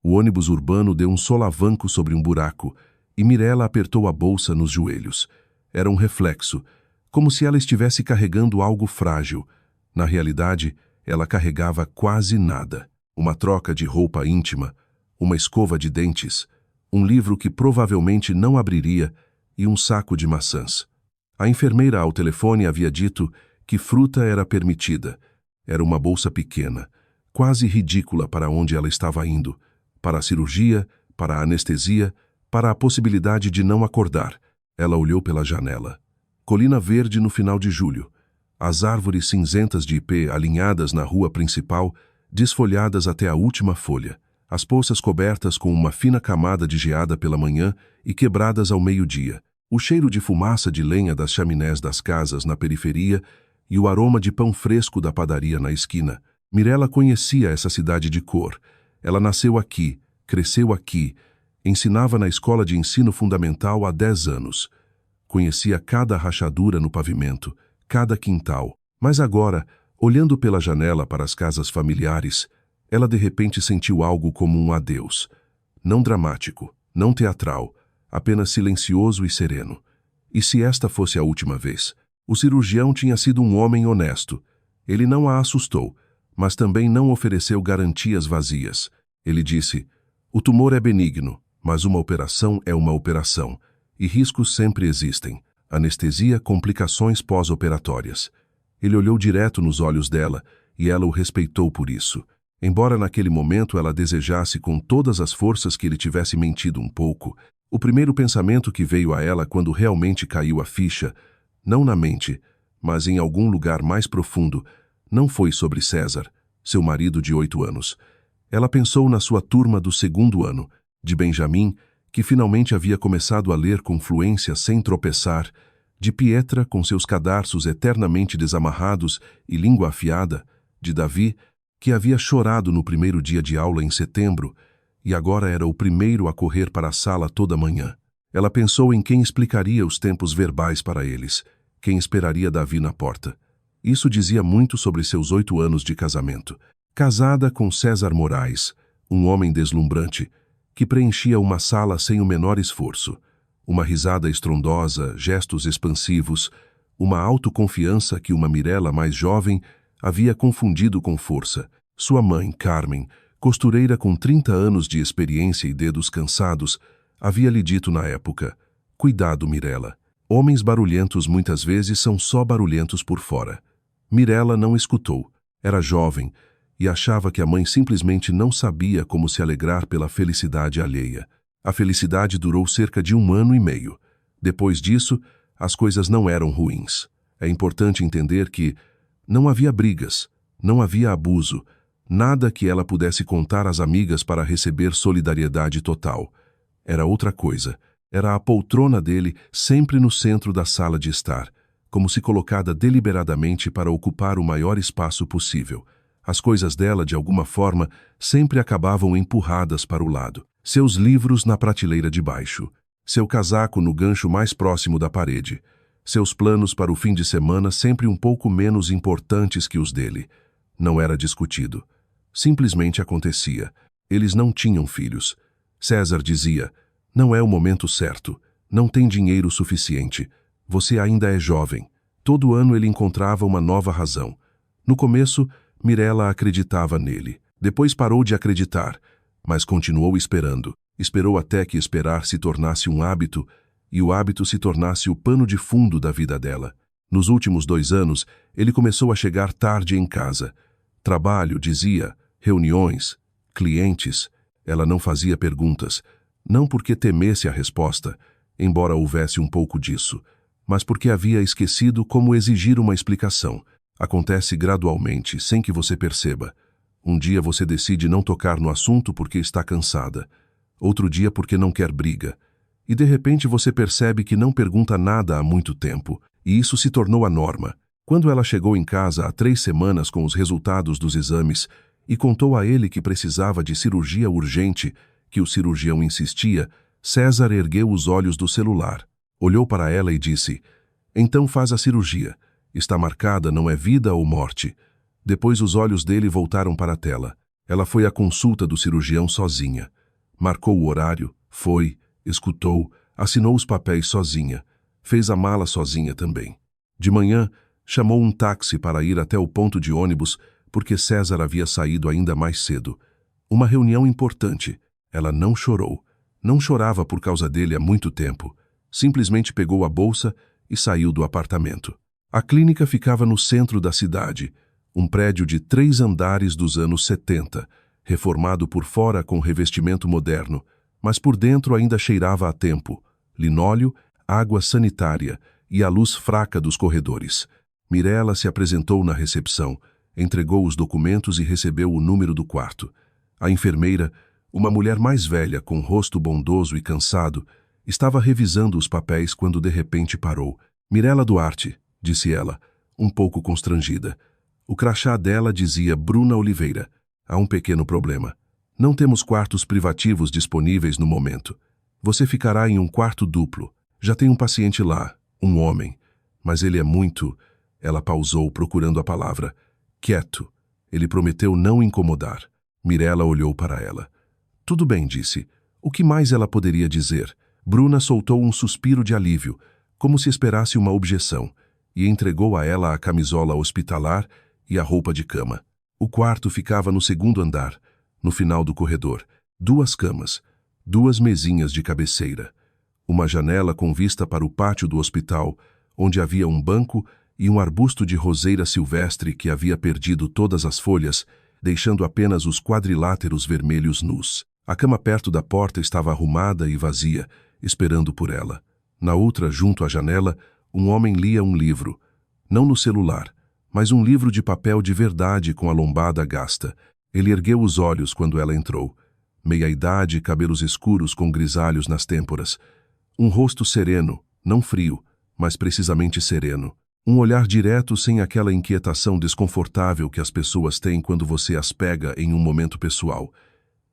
O ônibus urbano deu um solavanco sobre um buraco e Mirella apertou a bolsa nos joelhos. Era um reflexo, como se ela estivesse carregando algo frágil. Na realidade, ela carregava quase nada. Uma troca de roupa íntima, uma escova de dentes, um livro que provavelmente não abriria e um saco de maçãs. A enfermeira ao telefone havia dito que fruta era permitida. Era uma bolsa pequena, quase ridícula para onde ela estava indo. Para a cirurgia, para a anestesia, para a possibilidade de não acordar. Ela olhou pela janela. Colina verde no final de julho. As árvores cinzentas de ipê alinhadas na rua principal, desfolhadas até a última folha. As poças cobertas com uma fina camada de geada pela manhã e quebradas ao meio-dia. O cheiro de fumaça de lenha das chaminés das casas na periferia e o aroma de pão fresco da padaria na esquina. Mirella conhecia essa cidade de cor. Ela nasceu aqui, cresceu aqui, ensinava na escola de ensino fundamental há 10 anos. Conhecia cada rachadura no pavimento, cada quintal. Mas agora, olhando pela janela para as casas familiares, ela de repente sentiu algo como um adeus. Não dramático, não teatral, apenas silencioso e sereno. E se esta fosse a última vez? O cirurgião tinha sido um homem honesto. Ele não a assustou, mas também não ofereceu garantias vazias. Ele disse: "O tumor é benigno, mas uma operação é uma operação, e riscos sempre existem. Anestesia, complicações pós-operatórias." Ele olhou direto nos olhos dela, e ela o respeitou por isso. Embora naquele momento ela desejasse com todas as forças que ele tivesse mentido um pouco, o primeiro pensamento que veio a ela quando realmente caiu a ficha, não na mente, mas em algum lugar mais profundo, não foi sobre César, seu marido de 8 anos. Ela pensou na sua turma do 2º ano, de Benjamin, que finalmente havia começado a ler com fluência sem tropeçar, de Pietra, com seus cadarços eternamente desamarrados e língua afiada, de Davi, que havia chorado no primeiro dia de aula em setembro, e agora era o primeiro a correr para a sala toda manhã. Ela pensou em quem explicaria os tempos verbais para eles, quem esperaria Davi na porta. Isso dizia muito sobre seus 8 anos de casamento. Casada com César Moraes, um homem deslumbrante, que preenchia uma sala sem o menor esforço. Uma risada estrondosa, gestos expansivos, uma autoconfiança que uma Mirella mais jovem havia confundido com força. Sua mãe, Carmen, costureira com 30 anos de experiência e dedos cansados, havia lhe dito na época: "Cuidado, Mirella. Homens barulhentos muitas vezes são só barulhentos por fora." Mirella não escutou. Era jovem e achava que a mãe simplesmente não sabia como se alegrar pela felicidade alheia. A felicidade durou cerca de 1 ano e meio. Depois disso, as coisas não eram ruins. É importante entender que não havia brigas, não havia abuso, nada que ela pudesse contar às amigas para receber solidariedade total. Era outra coisa. Era a poltrona dele sempre no centro da sala de estar, como se colocada deliberadamente para ocupar o maior espaço possível. As coisas dela, de alguma forma, sempre acabavam empurradas para o lado. Seus livros na prateleira de baixo, seu casaco no gancho mais próximo da parede, seus planos para o fim de semana sempre um pouco menos importantes que os dele. Não era discutido. Simplesmente acontecia. Eles não tinham filhos. César dizia: "Não é o momento certo. Não tem dinheiro suficiente. Você ainda é jovem." Todo ano ele encontrava uma nova razão. No começo, Mirella acreditava nele. Depois parou de acreditar, mas continuou esperando. Esperou até que esperar se tornasse um hábito, e o hábito se tornasse o pano de fundo da vida dela. Nos últimos 2 anos, ele começou a chegar tarde em casa. Trabalho, dizia, reuniões, clientes. Ela não fazia perguntas, não porque temesse a resposta, embora houvesse um pouco disso, mas porque havia esquecido como exigir uma explicação. Acontece gradualmente, sem que você perceba. Um dia você decide não tocar no assunto porque está cansada. Outro dia porque não quer briga. E de repente você percebe que não pergunta nada há muito tempo, e isso se tornou a norma. Quando ela chegou em casa há 3 semanas com os resultados dos exames e contou a ele que precisava de cirurgia urgente, que o cirurgião insistia, César ergueu os olhos do celular, olhou para ela e disse: "Então faz a cirurgia. Está marcada, não é vida ou morte." Depois os olhos dele voltaram para a tela. Ela foi à consulta do cirurgião sozinha. Marcou o horário, foi, escutou, assinou os papéis sozinha. Fez a mala sozinha também. De manhã, chamou um táxi para ir até o ponto de ônibus, porque César havia saído ainda mais cedo. Uma reunião importante. Ela não chorou. Não chorava por causa dele há muito tempo. Simplesmente pegou a bolsa e saiu do apartamento. A clínica ficava no centro da cidade, um prédio de 3 andares dos anos 70, reformado por fora com revestimento moderno, mas por dentro ainda cheirava a tempo, linóleo, água sanitária e a luz fraca dos corredores. Mirella se apresentou na recepção, entregou os documentos e recebeu o número do quarto. A enfermeira, uma mulher mais velha com rosto bondoso e cansado, estava revisando os papéis quando de repente parou. Mirella Duarte, disse ela, um pouco constrangida. O crachá dela dizia Bruna Oliveira. Há um pequeno problema. Não temos quartos privativos disponíveis no momento. Você ficará em um quarto duplo. Já tem um paciente lá, um homem. Mas ele é muito... Ela pausou, procurando a palavra. Quieto. Ele prometeu não incomodar. Mirella olhou para ela. Tudo bem, disse. O que mais ela poderia dizer? Bruna soltou um suspiro de alívio, como se esperasse uma objeção, e entregou a ela a camisola hospitalar e a roupa de cama. O quarto ficava no 2º andar, no final do corredor. 2 camas, 2 mesinhas de cabeceira. Uma janela com vista para o pátio do hospital, onde havia um banco e um arbusto de roseira silvestre que havia perdido todas as folhas, deixando apenas os quadriláteros vermelhos nus. A cama perto da porta estava arrumada e vazia, esperando por ela. Na outra, junto à janela, um homem lia um livro. Não no celular, mas um livro de papel de verdade com a lombada gasta. Ele ergueu os olhos quando ela entrou. Meia-idade, cabelos escuros com grisalhos nas têmporas. Um rosto sereno, não frio, mas precisamente sereno. Um olhar direto sem aquela inquietação desconfortável que as pessoas têm quando você as pega em um momento pessoal.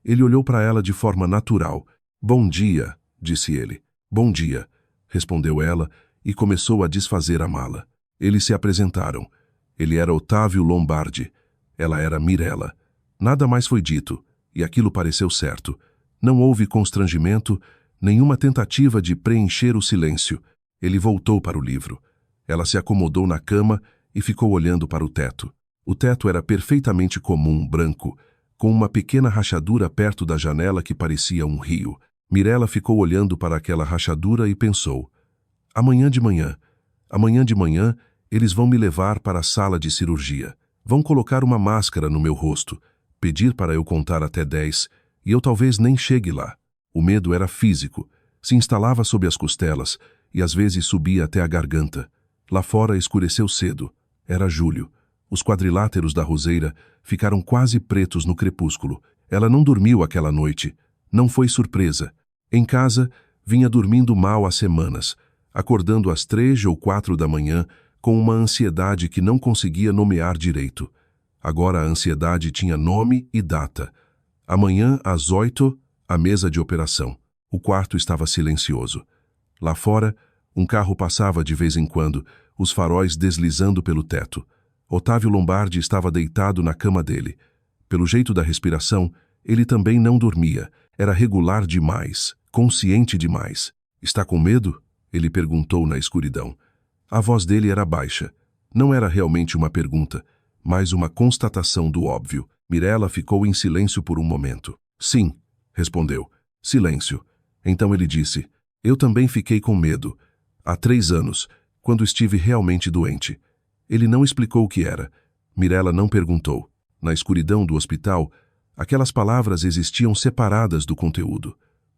Ele olhou para ela de forma natural. Bom dia, disse ele. Bom dia, respondeu ela e começou a desfazer a mala. Eles se apresentaram. Ele era Otávio Lombardi. Ela era Mirella. Nada mais foi dito, e aquilo pareceu certo. Não houve constrangimento, nenhuma tentativa de preencher o silêncio. Ele voltou para o livro. Ela se acomodou na cama e ficou olhando para o teto. O teto era perfeitamente comum, branco, com uma pequena rachadura perto da janela que parecia um rio. Mirella ficou olhando para aquela rachadura e pensou: amanhã de manhã, eles vão me levar para a sala de cirurgia. Vão colocar uma máscara no meu rosto, pedir para eu contar até 10, e eu talvez nem chegue lá. O medo era físico, se instalava sob as costelas e às vezes subia até a garganta. Lá fora escureceu cedo. Era julho. Os quadriláteros da roseira ficaram quase pretos no crepúsculo. Ela não dormiu aquela noite. Não foi surpresa. Em casa, vinha dormindo mal há semanas, acordando às 3 ou 4 da manhã com uma ansiedade que não conseguia nomear direito. Agora a ansiedade tinha nome e data. Amanhã, às 8, a mesa de operação. O quarto estava silencioso. Lá fora, um carro passava de vez em quando, os faróis deslizando pelo teto. Otávio Lombardi estava deitado na cama dele. Pelo jeito da respiração, ele também não dormia. Era regular demais, consciente demais. Está com medo? Ele perguntou na escuridão. A voz dele era baixa. Não era realmente uma pergunta, mas uma constatação do óbvio. Mirella ficou em silêncio por um momento. Sim, respondeu. Silêncio. Então ele disse: eu também fiquei com medo. Há 3 anos, quando estive realmente doente. Ele não explicou o que era. Mirella não perguntou. Na escuridão do hospital, aquelas palavras existiam separadas do conteúdo.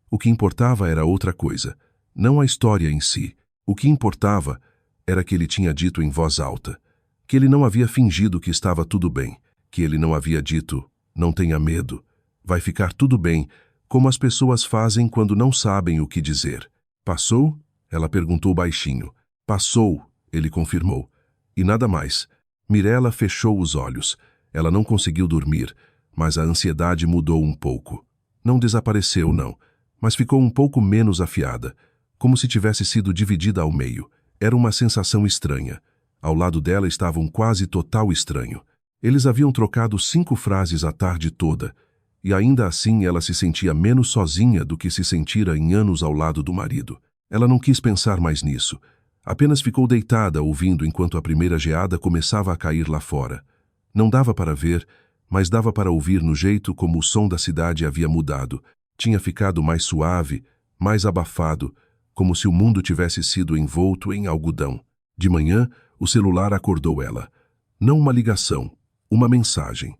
O que importava era outra coisa, não a história em si. O que importava era que ele tinha dito em voz alta, que ele não havia fingido que estava tudo bem, que ele não havia dito, não tenha medo, vai ficar tudo bem, como as pessoas fazem quando não sabem o que dizer. Passou? Ela perguntou baixinho. Passou, ele confirmou. E nada mais. Mirella fechou os olhos. Ela não conseguiu dormir, mas a ansiedade mudou um pouco. Não desapareceu, não, mas ficou um pouco menos afiada, como se tivesse sido dividida ao meio. Era uma sensação estranha. Ao lado dela estava um quase total estranho. Eles haviam trocado 5 frases a tarde toda, E ainda assim ela se sentia menos sozinha do que se sentira em anos ao lado do marido. Ela não quis pensar mais nisso. Apenas ficou deitada ouvindo enquanto a primeira geada começava a cair lá fora. Não dava para ver, mas dava para ouvir no jeito como o som da cidade havia mudado. Tinha ficado mais suave, mais abafado, como se o mundo tivesse sido envolto em algodão. De manhã, o celular acordou ela. Não uma ligação, uma mensagem.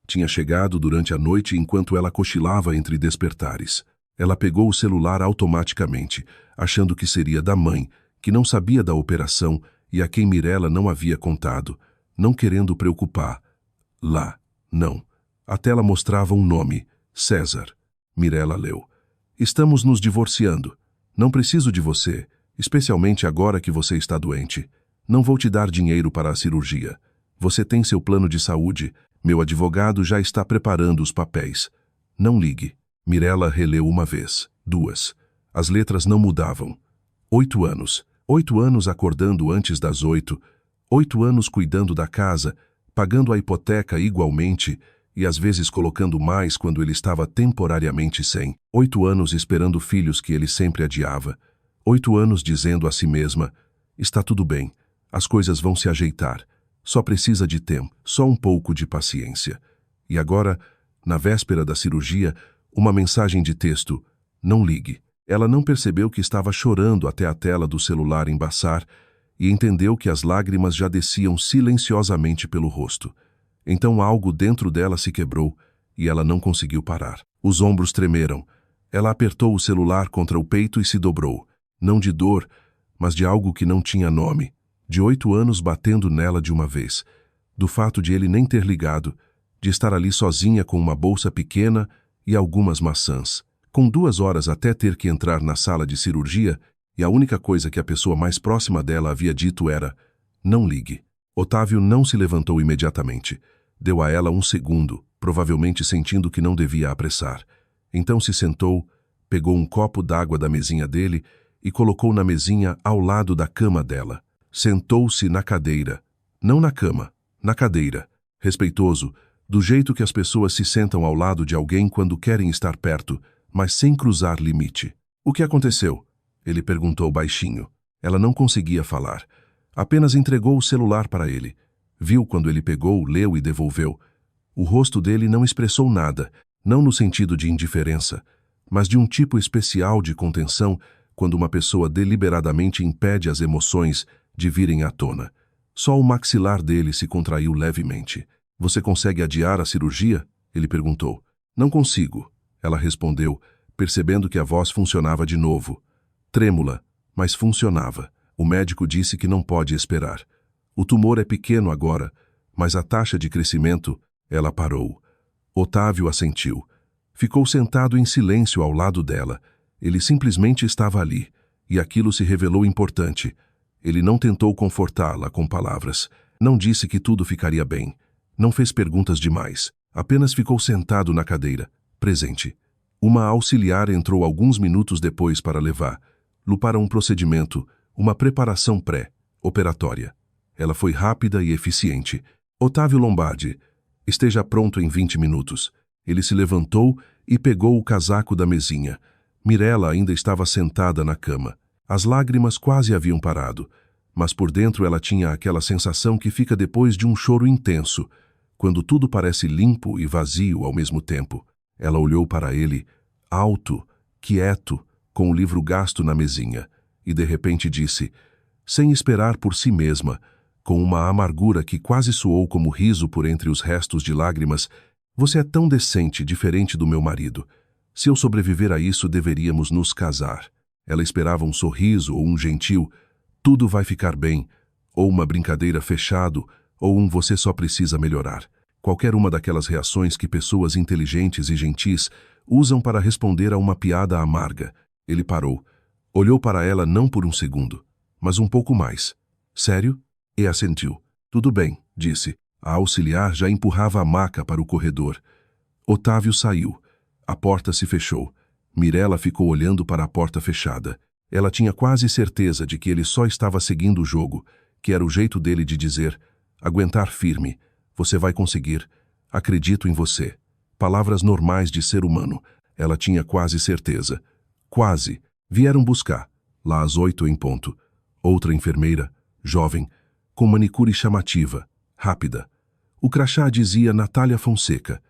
Tinha chegado durante a noite enquanto ela cochilava entre despertares. Ela pegou o celular automaticamente, achando que seria da mãe, que não sabia da operação e a quem Mirella não havia contado, não querendo preocupar. Lá, não. A tela mostrava um nome, César. Mirella leu. Estamos nos divorciando. Não preciso de você, especialmente agora que você está doente. Não vou te dar dinheiro para a cirurgia. Você tem seu plano de saúde. Meu advogado já está preparando os papéis. Não ligue. Mirella releu uma vez, duas. As letras não mudavam. 8 anos. 8 anos acordando antes das 8. 8 anos cuidando da casa, pagando a hipoteca igualmente e às vezes colocando mais quando ele estava temporariamente sem. 8 anos esperando filhos que ele sempre adiava. 8 anos dizendo a si mesma, está tudo bem, as coisas vão se ajeitar. Só precisa de tempo, só um pouco de paciência. E agora, na véspera da cirurgia, uma mensagem de texto, não ligue. Ela não percebeu que estava chorando até a tela do celular embaçar e entendeu que as lágrimas já desciam silenciosamente pelo rosto. Então algo dentro dela se quebrou e ela não conseguiu parar. Os ombros tremeram. Ela apertou o celular contra o peito e se dobrou. Não de dor, mas de algo que não tinha nome. De 8 anos batendo nela de uma vez. Do fato de ele nem ter ligado, de estar ali sozinha com uma bolsa pequena e algumas maçãs. Com 2 horas até ter que entrar na sala de cirurgia, e a única coisa que a pessoa mais próxima dela havia dito era, não ligue. Otávio não se levantou imediatamente. Deu a ela um segundo, provavelmente sentindo que não devia apressar. Então se sentou, pegou um copo d'água da mesinha dele e colocou na mesinha ao lado da cama dela. Sentou-se na cadeira. Não na cama, na cadeira. Respeitoso, do jeito que as pessoas se sentam ao lado de alguém quando querem estar perto, mas sem cruzar limite. O que aconteceu? Ele perguntou baixinho. Ela não conseguia falar. Apenas entregou o celular para ele. Viu quando ele pegou, leu e devolveu. O rosto dele não expressou nada, não no sentido de indiferença, mas de um tipo especial de contenção quando uma pessoa deliberadamente impede as emoções de virem à tona. Só o maxilar dele se contraiu levemente. Você consegue adiar a cirurgia? Ele perguntou. Não consigo, ela respondeu, percebendo que a voz funcionava de novo. Trêmula, mas funcionava. O médico disse que não pode esperar. O tumor é pequeno agora, mas a taxa de crescimento, ela parou. Otávio assentiu. Ficou sentado em silêncio ao lado dela. Ele simplesmente estava ali, e aquilo se revelou importante. Ele não tentou confortá-la com palavras. Não disse que tudo ficaria bem. Não fez perguntas demais. Apenas ficou sentado na cadeira, presente. Uma auxiliar entrou alguns minutos depois para levá-lo para um procedimento, uma preparação pré-operatória. Ela foi rápida e eficiente. Otávio Lombardi, esteja pronto em 20 minutos. Ele se levantou e pegou o casaco da mesinha. Mirella ainda estava sentada na cama. As lágrimas quase haviam parado, mas por dentro ela tinha aquela sensação que fica depois de um choro intenso, quando tudo parece limpo e vazio ao mesmo tempo. Ela olhou para ele, alto, quieto, com o livro gasto na mesinha, e de repente disse, sem esperar por si mesma, com uma amargura que quase soou como riso por entre os restos de lágrimas, você é tão decente, diferente do meu marido. Se eu sobreviver a isso, deveríamos nos casar. Ela esperava um sorriso ou um gentil, tudo vai ficar bem, ou uma brincadeira fechado, ou um você só precisa melhorar. Qualquer uma daquelas reações que pessoas inteligentes e gentis usam para responder a uma piada amarga. Ele parou. Olhou para ela não por um segundo, mas um pouco mais. Sério? E assentiu. Tudo bem, disse. A auxiliar já empurrava a maca para o corredor. Otávio saiu. A porta se fechou. Mirella ficou olhando para a porta fechada. Ela tinha quase certeza de que ele só estava seguindo o jogo, que era o jeito dele de dizer, aguentar firme, você vai conseguir, acredito em você. palavras normais de ser humano. Ela tinha quase certeza. Quase. Vieram buscar, lá às 8 em ponto. Outra enfermeira, jovem, com manicure chamativa, rápida. O crachá dizia Natália Fonseca.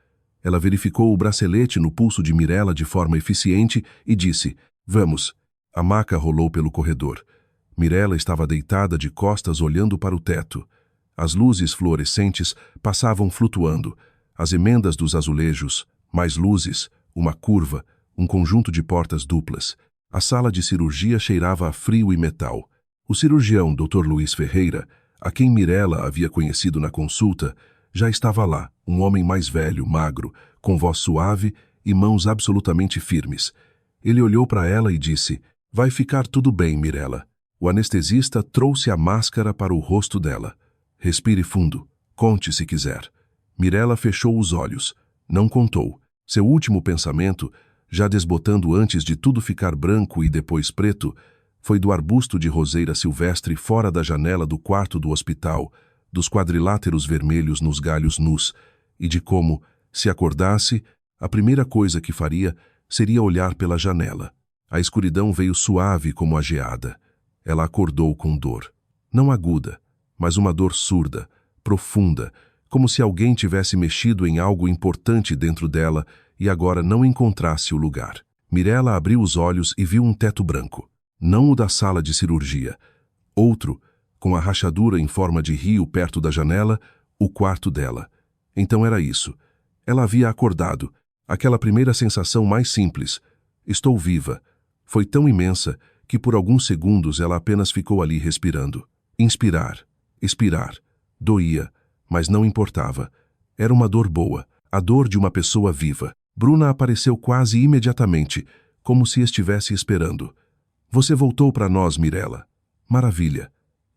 Ela verificou o bracelete no pulso de Mirella de forma eficiente e disse, vamos. A maca rolou pelo corredor. Mirella estava deitada de costas olhando para o teto. As luzes fluorescentes passavam flutuando. As emendas dos azulejos, mais luzes, uma curva, um conjunto de portas duplas. A sala de cirurgia cheirava a frio e metal. O cirurgião, Dr. Luiz Ferreira, a quem Mirella havia conhecido na consulta, já estava lá, um homem mais velho, magro, com voz suave e mãos absolutamente firmes. Ele olhou para ela e disse, vai ficar tudo bem, Mirella. O anestesista trouxe a máscara para o rosto dela. Respire fundo. Conte se quiser. Mirella fechou os olhos. Não contou. Seu último pensamento, já desbotando antes de tudo ficar branco e depois preto, foi do arbusto de roseira silvestre fora da janela do quarto do hospital, dos quadriláteros vermelhos nos galhos nus, e de como, se acordasse, a primeira coisa que faria seria olhar pela janela. A escuridão veio suave como a geada. Ela acordou com dor. Não aguda, mas uma dor surda, profunda, como se alguém tivesse mexido em algo importante dentro dela e agora não encontrasse o lugar. Mirella abriu os olhos e viu um teto branco. Não o da sala de cirurgia. Outro, com a rachadura em forma de rio perto da janela, o quarto dela. Então era isso. Ela havia acordado. Aquela primeira sensação mais simples. Estou viva. Foi tão imensa que por alguns segundos ela apenas ficou ali respirando. Inspirar, expirar. Doía, mas não importava. Era uma dor boa, a dor de uma pessoa viva. Bruna apareceu quase imediatamente, como se estivesse esperando. Você voltou para nós, Mirella. Maravilha.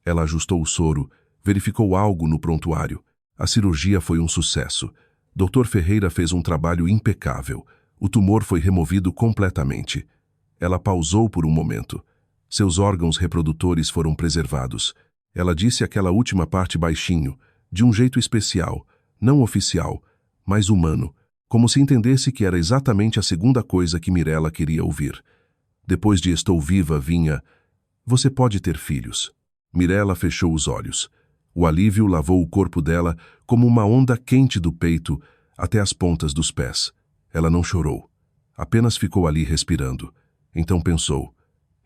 Ela ajustou o soro, verificou algo no prontuário. A cirurgia foi um sucesso. Dr. Ferreira fez um trabalho impecável. O tumor foi removido completamente. Ela pausou por um momento. Seus órgãos reprodutores foram preservados. Ela disse aquela última parte baixinho, de um jeito especial, não oficial, mas humano, como se entendesse que era exatamente a segunda coisa que Mirella queria ouvir. Depois de estou viva vinha, você pode ter filhos. Mirella fechou os olhos. O alívio lavou o corpo dela como uma onda quente do peito até as pontas dos pés. Ela não chorou. Apenas ficou ali respirando. Então pensou,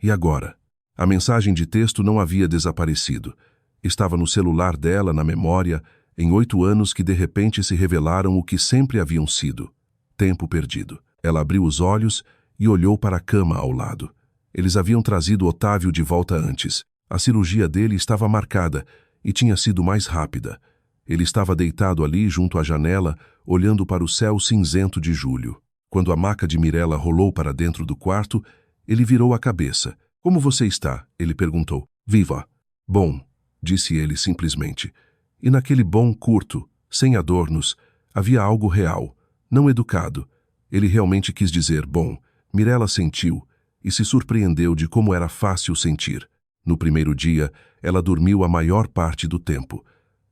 e agora? A mensagem de texto não havia desaparecido. Estava no celular dela, na memória, em 8 anos que de repente se revelaram o que sempre haviam sido. Tempo perdido. Ela abriu os olhos e olhou para a cama ao lado. Eles haviam trazido Otávio de volta antes. A cirurgia dele estava marcada e tinha sido mais rápida. Ele estava deitado ali junto à janela, olhando para o céu cinzento de julho. Quando a maca de Mirella rolou para dentro do quarto, ele virou a cabeça. Como você está? Ele perguntou. Viva. Bom, disse ele simplesmente. E naquele bom curto, sem adornos, havia algo real, não educado. Ele realmente quis dizer bom. Mirella sentiu e se surpreendeu de como era fácil sentir. No primeiro dia, ela dormiu a maior parte do tempo.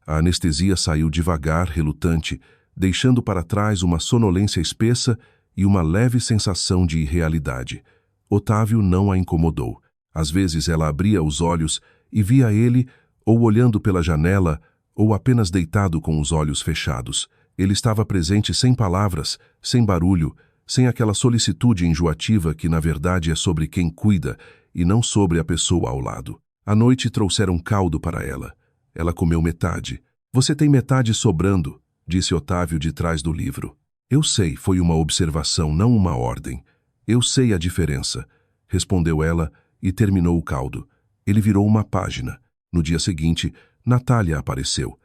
A anestesia saiu devagar, relutante, deixando para trás uma sonolência espessa e uma leve sensação de irrealidade. Otávio não a incomodou. Às vezes ela abria os olhos e via ele ou olhando pela janela ou apenas deitado com os olhos fechados. Ele estava presente sem palavras, sem barulho, sem aquela solicitude enjoativa que na verdade é sobre quem cuida e não sobre a pessoa ao lado. À noite trouxeram caldo para ela. Ela comeu metade. Você tem metade sobrando, disse Otávio de trás do livro. Eu sei, foi uma observação, não uma ordem. Eu sei a diferença, respondeu ela e terminou o caldo. Ele virou uma página. No dia seguinte, Natália apareceu.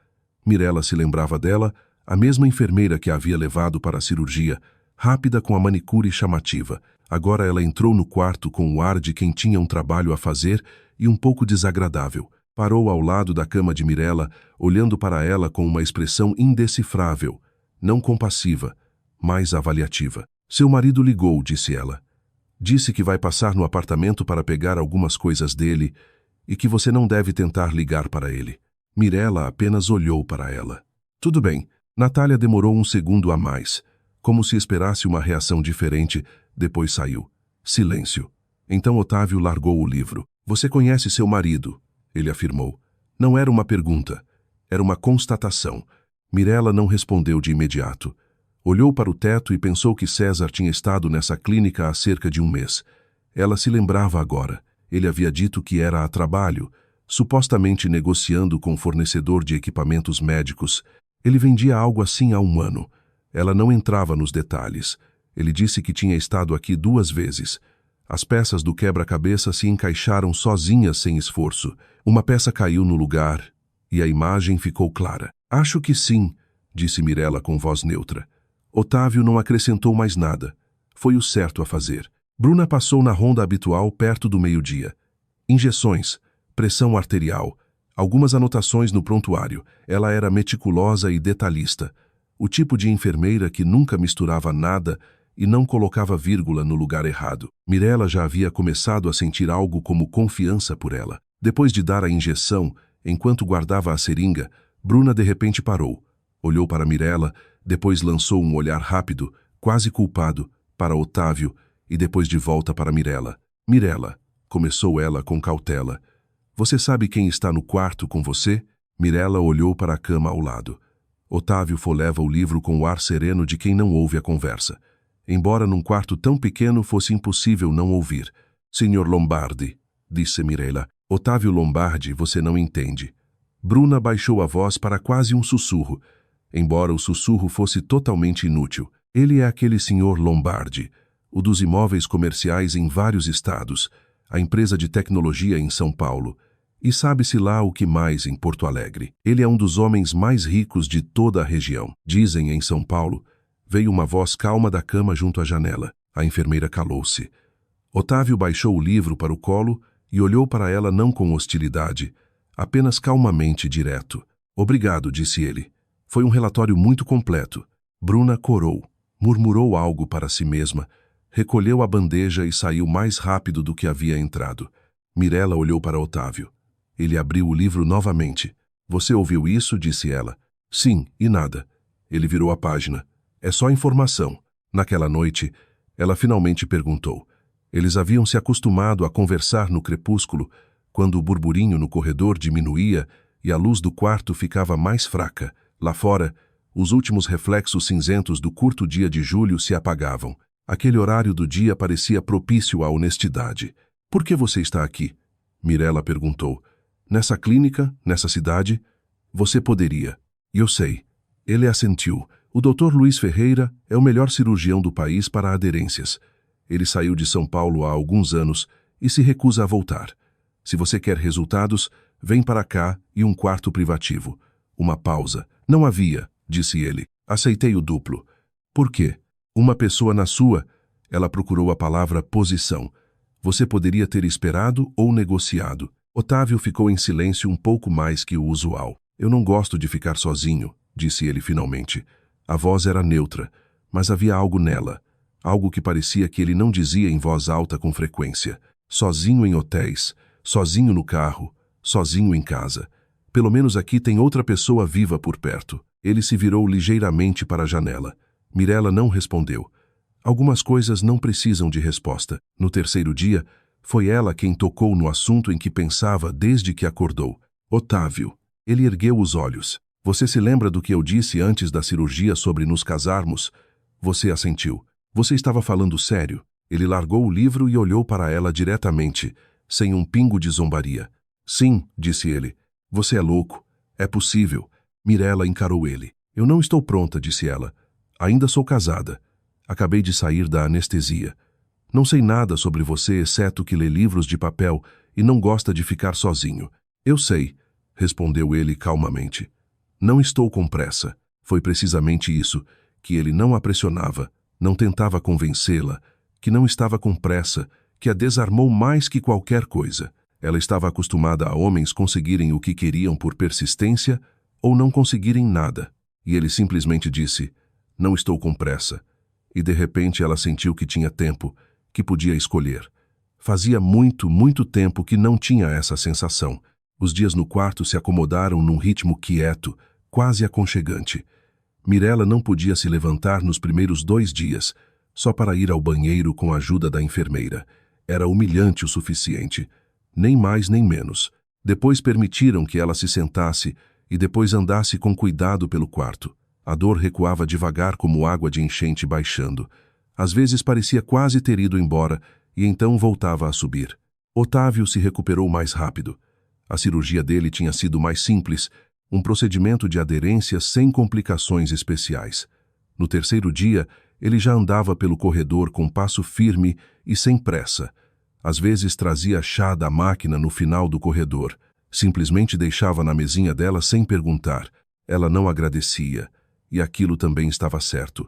Mirella se lembrava dela, a mesma enfermeira que a havia levado para a cirurgia, rápida com a manicure chamativa. Agora ela entrou no quarto com o ar de quem tinha um trabalho a fazer e um pouco desagradável. Parou ao lado da cama de Mirella, olhando para ela com uma expressão indecifrável, não compassiva, mas avaliativa. Seu marido ligou, disse ela. Disse que vai passar no apartamento para pegar algumas coisas dele e que você não deve tentar ligar para ele. Mirella apenas olhou para ela. Tudo bem. Natália demorou um segundo a mais. como se esperasse uma reação diferente, depois saiu. Silêncio. Então Otávio largou o livro. Você conhece seu marido? Ele afirmou. Não era uma pergunta. Era uma constatação. Mirella não respondeu de imediato. Olhou para o teto e pensou que César tinha estado nessa clínica há cerca de um mês. Ela se lembrava agora. Ele havia dito que era a trabalho, supostamente negociando com o fornecedor de equipamentos médicos. Ele vendia algo assim há um ano. Ela não entrava nos detalhes. Ele disse que tinha estado aqui 2 vezes. As peças do quebra-cabeça se encaixaram sozinhas sem esforço. Uma peça caiu no lugar e a imagem ficou clara. Acho que sim, disse Mirella com voz neutra. Otávio não acrescentou mais nada. Foi o certo a fazer. Bruna passou na ronda habitual perto do meio-dia. Injeções, pressão arterial, algumas anotações no prontuário. Ela era meticulosa e detalhista. O tipo de enfermeira que nunca misturava nada e não colocava vírgula no lugar errado. Mirella já havia começado a sentir algo como confiança por ela. Depois de dar a injeção, enquanto guardava a seringa, Bruna de repente parou. Olhou para Mirella, depois lançou um olhar rápido, quase culpado, para Otávio e depois de volta para Mirella. Mirella, começou ela com cautela. Você sabe quem está no quarto com você? Mirella olhou para a cama ao lado. Otávio folhava o livro com o ar sereno de quem não ouve a conversa. Embora num quarto tão pequeno fosse impossível não ouvir. Senhor Lombardi, disse Mirella. Otávio Lombardi, você não entende. Bruna baixou a voz para quase um sussurro. Embora o sussurro fosse totalmente inútil. Ele é aquele senhor Lombardi, o dos imóveis comerciais em vários estados, a empresa de tecnologia em São Paulo, e sabe-se lá o que mais em Porto Alegre. Ele é um dos homens mais ricos de toda a região. Dizem em São Paulo. Veio uma voz calma da cama junto à janela. A enfermeira calou-se. Otávio baixou o livro para o colo e olhou para ela não com hostilidade, apenas calmamente direto. Obrigado, disse ele. Foi um relatório muito completo. Bruna corou, murmurou algo para si mesma, recolheu a bandeja e saiu mais rápido do que havia entrado. Mirella olhou para Otávio. Ele abriu o livro novamente. Você ouviu isso? Disse ela. Sim, e nada. Ele virou a página. É só informação. Naquela noite, ela finalmente perguntou. Eles haviam se acostumado a conversar no crepúsculo, quando o burburinho no corredor diminuía e a luz do quarto ficava mais fraca. Lá fora, os últimos reflexos cinzentos do curto dia de julho se apagavam. Aquele horário do dia parecia propício à honestidade. Por que você está aqui? Mirella perguntou. Nessa clínica, nessa cidade? Você poderia. Eu sei. Ele assentiu. O Dr. Luiz Ferreira é o melhor cirurgião do país para aderências. Ele saiu de São Paulo há alguns anos e se recusa a voltar. Se você quer resultados, vem para cá e um quarto privativo. Uma pausa. Não havia, disse ele. Aceitei o duplo. Por quê? Uma pessoa na sua... Ela procurou a palavra posição. Você poderia ter esperado ou negociado. Otávio ficou em silêncio um pouco mais que o usual. Eu não gosto de ficar sozinho, disse ele finalmente. A voz era neutra, mas havia algo nela. Algo que parecia que ele não dizia em voz alta com frequência. Sozinho em hotéis, sozinho no carro, sozinho em casa. Pelo menos aqui tem outra pessoa viva por perto. Ele se virou ligeiramente para a janela. Mirella não respondeu. Algumas coisas não precisam de resposta. No terceiro dia, foi ela quem tocou no assunto em que pensava desde que acordou. Otávio. Ele ergueu os olhos. Você se lembra do que eu disse antes da cirurgia sobre nos casarmos? Você assentiu. Você estava falando sério? Ele largou o livro e olhou para ela diretamente, sem um pingo de zombaria. Sim, disse ele. Você é louco. É possível. Mirella encarou ele. Eu não estou pronta, disse ela. Ainda sou casada. Acabei de sair da anestesia. Não sei nada sobre você, exceto que lê livros de papel e não gosta de ficar sozinho. Eu sei, respondeu ele calmamente. Não estou com pressa. Foi precisamente isso, que ele não a pressionava, não tentava convencê-la, que não estava com pressa, que a desarmou mais que qualquer coisa. Ela estava acostumada a homens conseguirem o que queriam por persistência ou não conseguirem nada. E ele simplesmente disse, não estou com pressa. E de repente ela sentiu que tinha tempo, que podia escolher. Fazia muito, muito tempo que não tinha essa sensação. Os dias no quarto se acomodaram num ritmo quieto, quase aconchegante. Mirella não podia se levantar nos primeiros 2 dias, só para ir ao banheiro com a ajuda da enfermeira. Era humilhante o suficiente. Nem mais nem menos. Depois permitiram que ela se sentasse e depois andasse com cuidado pelo quarto. A dor recuava devagar como água de enchente baixando. Às vezes parecia quase ter ido embora e então voltava a subir. Otávio se recuperou mais rápido. A cirurgia dele tinha sido mais simples, um procedimento de aderência sem complicações especiais. No 3º dia, ele já andava pelo corredor com passo firme e sem pressa. Às vezes trazia chá da máquina no final do corredor. Simplesmente deixava na mesinha dela sem perguntar. Ela não agradecia. E aquilo também estava certo.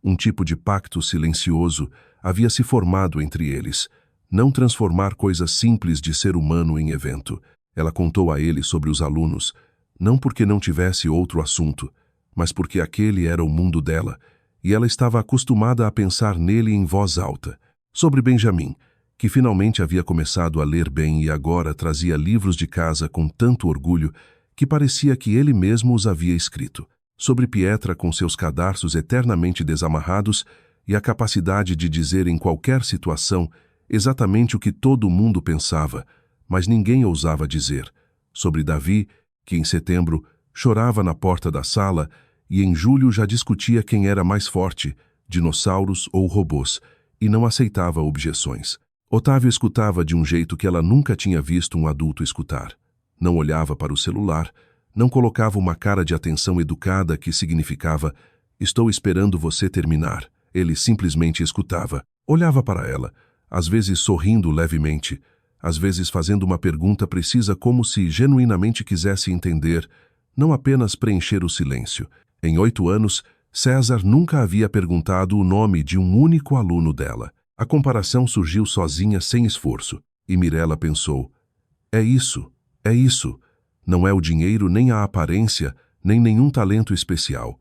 Um tipo de pacto silencioso havia se formado entre eles. Não transformar coisas simples de ser humano em evento. Ela contou a ele sobre os alunos, não porque não tivesse outro assunto, mas porque aquele era o mundo dela, e ela estava acostumada a pensar nele em voz alta. Sobre Benjamin, que finalmente havia começado a ler bem e agora trazia livros de casa com tanto orgulho que parecia que ele mesmo os havia escrito. Sobre Pietra com seus cadarços eternamente desamarrados e a capacidade de dizer em qualquer situação exatamente o que todo mundo pensava, mas ninguém ousava dizer. Sobre Davi, que em setembro chorava na porta da sala e em julho já discutia quem era mais forte, dinossauros ou robôs, e não aceitava objeções. Otávio escutava de um jeito que ela nunca tinha visto um adulto escutar. Não olhava para o celular, não colocava uma cara de atenção educada que significava "estou esperando você terminar". Ele simplesmente escutava, olhava para ela, às vezes sorrindo levemente, às vezes fazendo uma pergunta precisa como se genuinamente quisesse entender, não apenas preencher o silêncio. Em 8 anos, César nunca havia perguntado o nome de um único aluno dela. A comparação surgiu sozinha sem esforço, e Mirella pensou, é isso. Não é o dinheiro, nem a aparência, nem nenhum talento especial.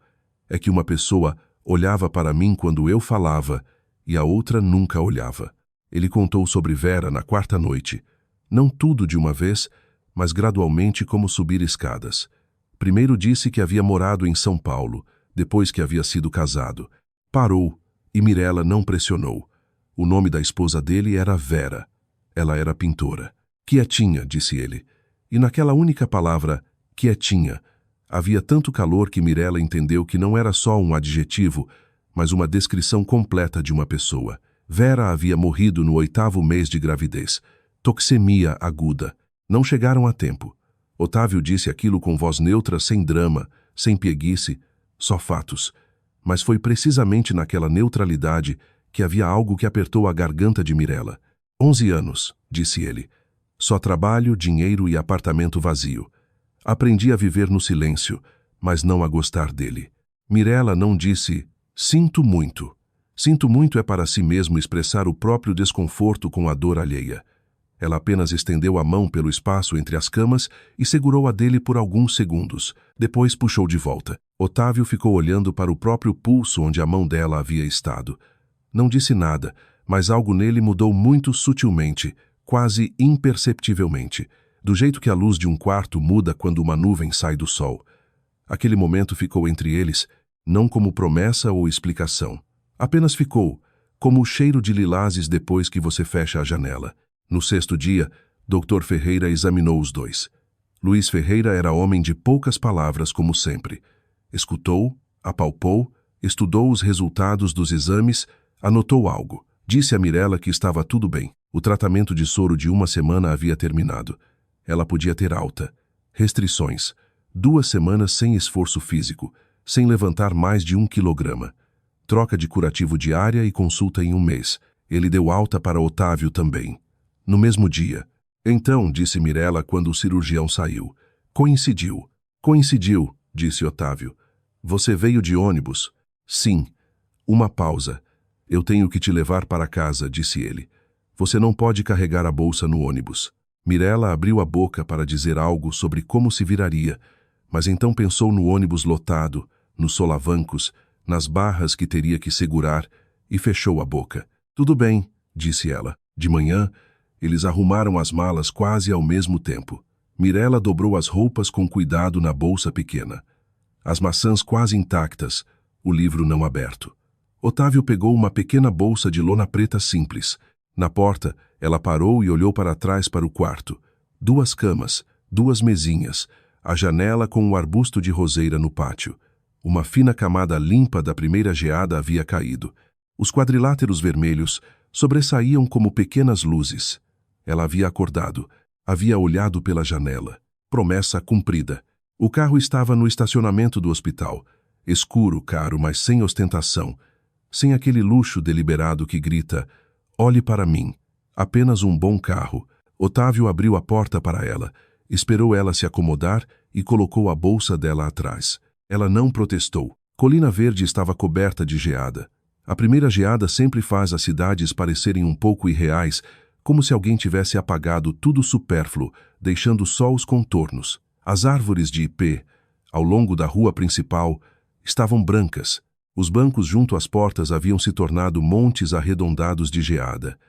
É que uma pessoa olhava para mim quando eu falava, e a outra nunca olhava. Ele contou sobre Vera na 4ª noite. Não tudo de uma vez, mas gradualmente como subir escadas. Primeiro disse que havia morado em São Paulo, depois que havia sido casado. Parou, e Mirella não pressionou. O nome da esposa dele era Vera. Ela era pintora. Quietinha, disse ele. E naquela única palavra, quietinha, havia tanto calor que Mirella entendeu que não era só um adjetivo, mas uma descrição completa de uma pessoa. Vera havia morrido no 8º mês de gravidez. Toxemia aguda. Não chegaram a tempo. Otávio disse aquilo com voz neutra, sem drama, sem pieguice, só fatos. Mas foi precisamente naquela neutralidade que havia algo que apertou a garganta de Mirella. 11 anos, disse ele. Só trabalho, dinheiro e apartamento vazio. Aprendi a viver no silêncio, mas não a gostar dele. Mirella não disse, sinto muito. Sinto muito é para si mesmo expressar o próprio desconforto com a dor alheia. Ela apenas estendeu a mão pelo espaço entre as camas e segurou a dele por alguns segundos. Depois puxou de volta. Otávio ficou olhando para o próprio pulso onde a mão dela havia estado. Não disse nada, mas algo nele mudou muito sutilmente, quase imperceptivelmente, do jeito que a luz de um quarto muda quando uma nuvem sai do sol. Aquele momento ficou entre eles, não como promessa ou explicação. Apenas ficou, como o cheiro de lilazes depois que você fecha a janela. No 6º dia, Dr. Ferreira examinou os dois. Luiz Ferreira era homem de poucas palavras, como sempre. Escutou, apalpou, estudou os resultados dos exames, anotou algo. Disse a Mirella que estava tudo bem. O tratamento de soro de 1 semana havia terminado. Ela podia ter alta. Restrições. 2 semanas sem esforço físico, sem levantar mais de 1 quilograma. Troca de curativo diária e consulta em 1 mês. Ele deu alta para Otávio também. No mesmo dia. Então, disse Mirella quando o cirurgião saiu. Coincidiu. Coincidiu, disse Otávio. Você veio de ônibus? Sim. Uma pausa. Eu tenho que te levar para casa, disse ele. Você não pode carregar a bolsa no ônibus. Mirella abriu a boca para dizer algo sobre como se viraria, mas então pensou no ônibus lotado, nos solavancos, nas barras que teria que segurar, e fechou a boca. Tudo bem, disse ela. De manhã, eles arrumaram as malas quase ao mesmo tempo. Mirella dobrou as roupas com cuidado na bolsa pequena. as maçãs quase intactas, o livro não aberto. Otávio pegou uma pequena bolsa de lona preta simples. Na porta, ela parou e olhou para trás para o quarto. 2 camas, 2 mesinhas, a janela com um arbusto de roseira no pátio. Uma fina camada limpa da primeira geada havia caído. Os quadriláteros vermelhos sobressaíam como pequenas luzes. Ela havia acordado, havia olhado pela janela. Promessa cumprida. O carro estava no estacionamento do hospital. Escuro, caro, mas sem ostentação. Sem aquele luxo deliberado que grita: olhe para mim. Apenas um bom carro. Otávio abriu a porta para ela, esperou ela se acomodar e colocou a bolsa dela atrás. Ela não protestou. Colina Verde estava coberta de geada. A primeira geada sempre faz as cidades parecerem um pouco irreais, como se alguém tivesse apagado tudo supérfluo, deixando só os contornos. As árvores de ipê, ao longo da rua principal, estavam brancas. Os bancos junto às portas haviam se tornado montes arredondados de geada.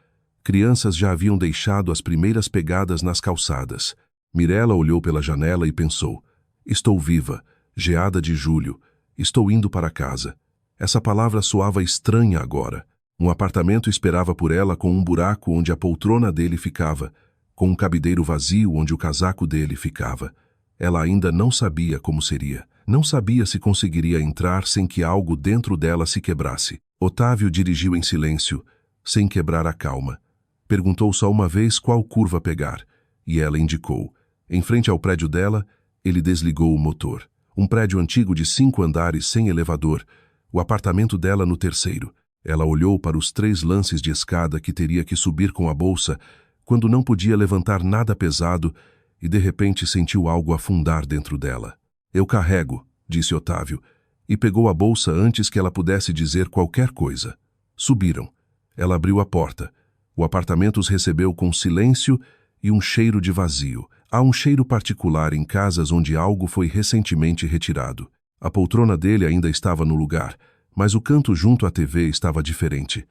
Crianças já haviam deixado as primeiras pegadas nas calçadas. Mirella olhou pela janela e pensou: estou viva, geada de julho, estou indo para casa. Essa palavra soava estranha agora. Um apartamento esperava por ela com um buraco onde a poltrona dele ficava, com um cabideiro vazio onde o casaco dele ficava. Ela ainda não sabia como seria. Não sabia se conseguiria entrar sem que algo dentro dela se quebrasse. Otávio dirigiu em silêncio, sem quebrar a calma. Perguntou só uma vez qual curva pegar, e ela indicou. Em frente ao prédio dela, ele desligou o motor. Um prédio antigo de 5 andares sem elevador, o apartamento dela no terceiro. Ela olhou para os 3 lances de escada que teria que subir com a bolsa, quando não podia levantar nada pesado, e de repente sentiu algo afundar dentro dela. Eu carrego, disse Otávio, e pegou a bolsa antes que ela pudesse dizer qualquer coisa. Subiram. Ela abriu a porta. O apartamento os recebeu com silêncio e um cheiro de vazio. Há um cheiro particular em casas onde algo foi recentemente retirado. A poltrona dele ainda estava no lugar, mas o canto junto à TV estava diferente.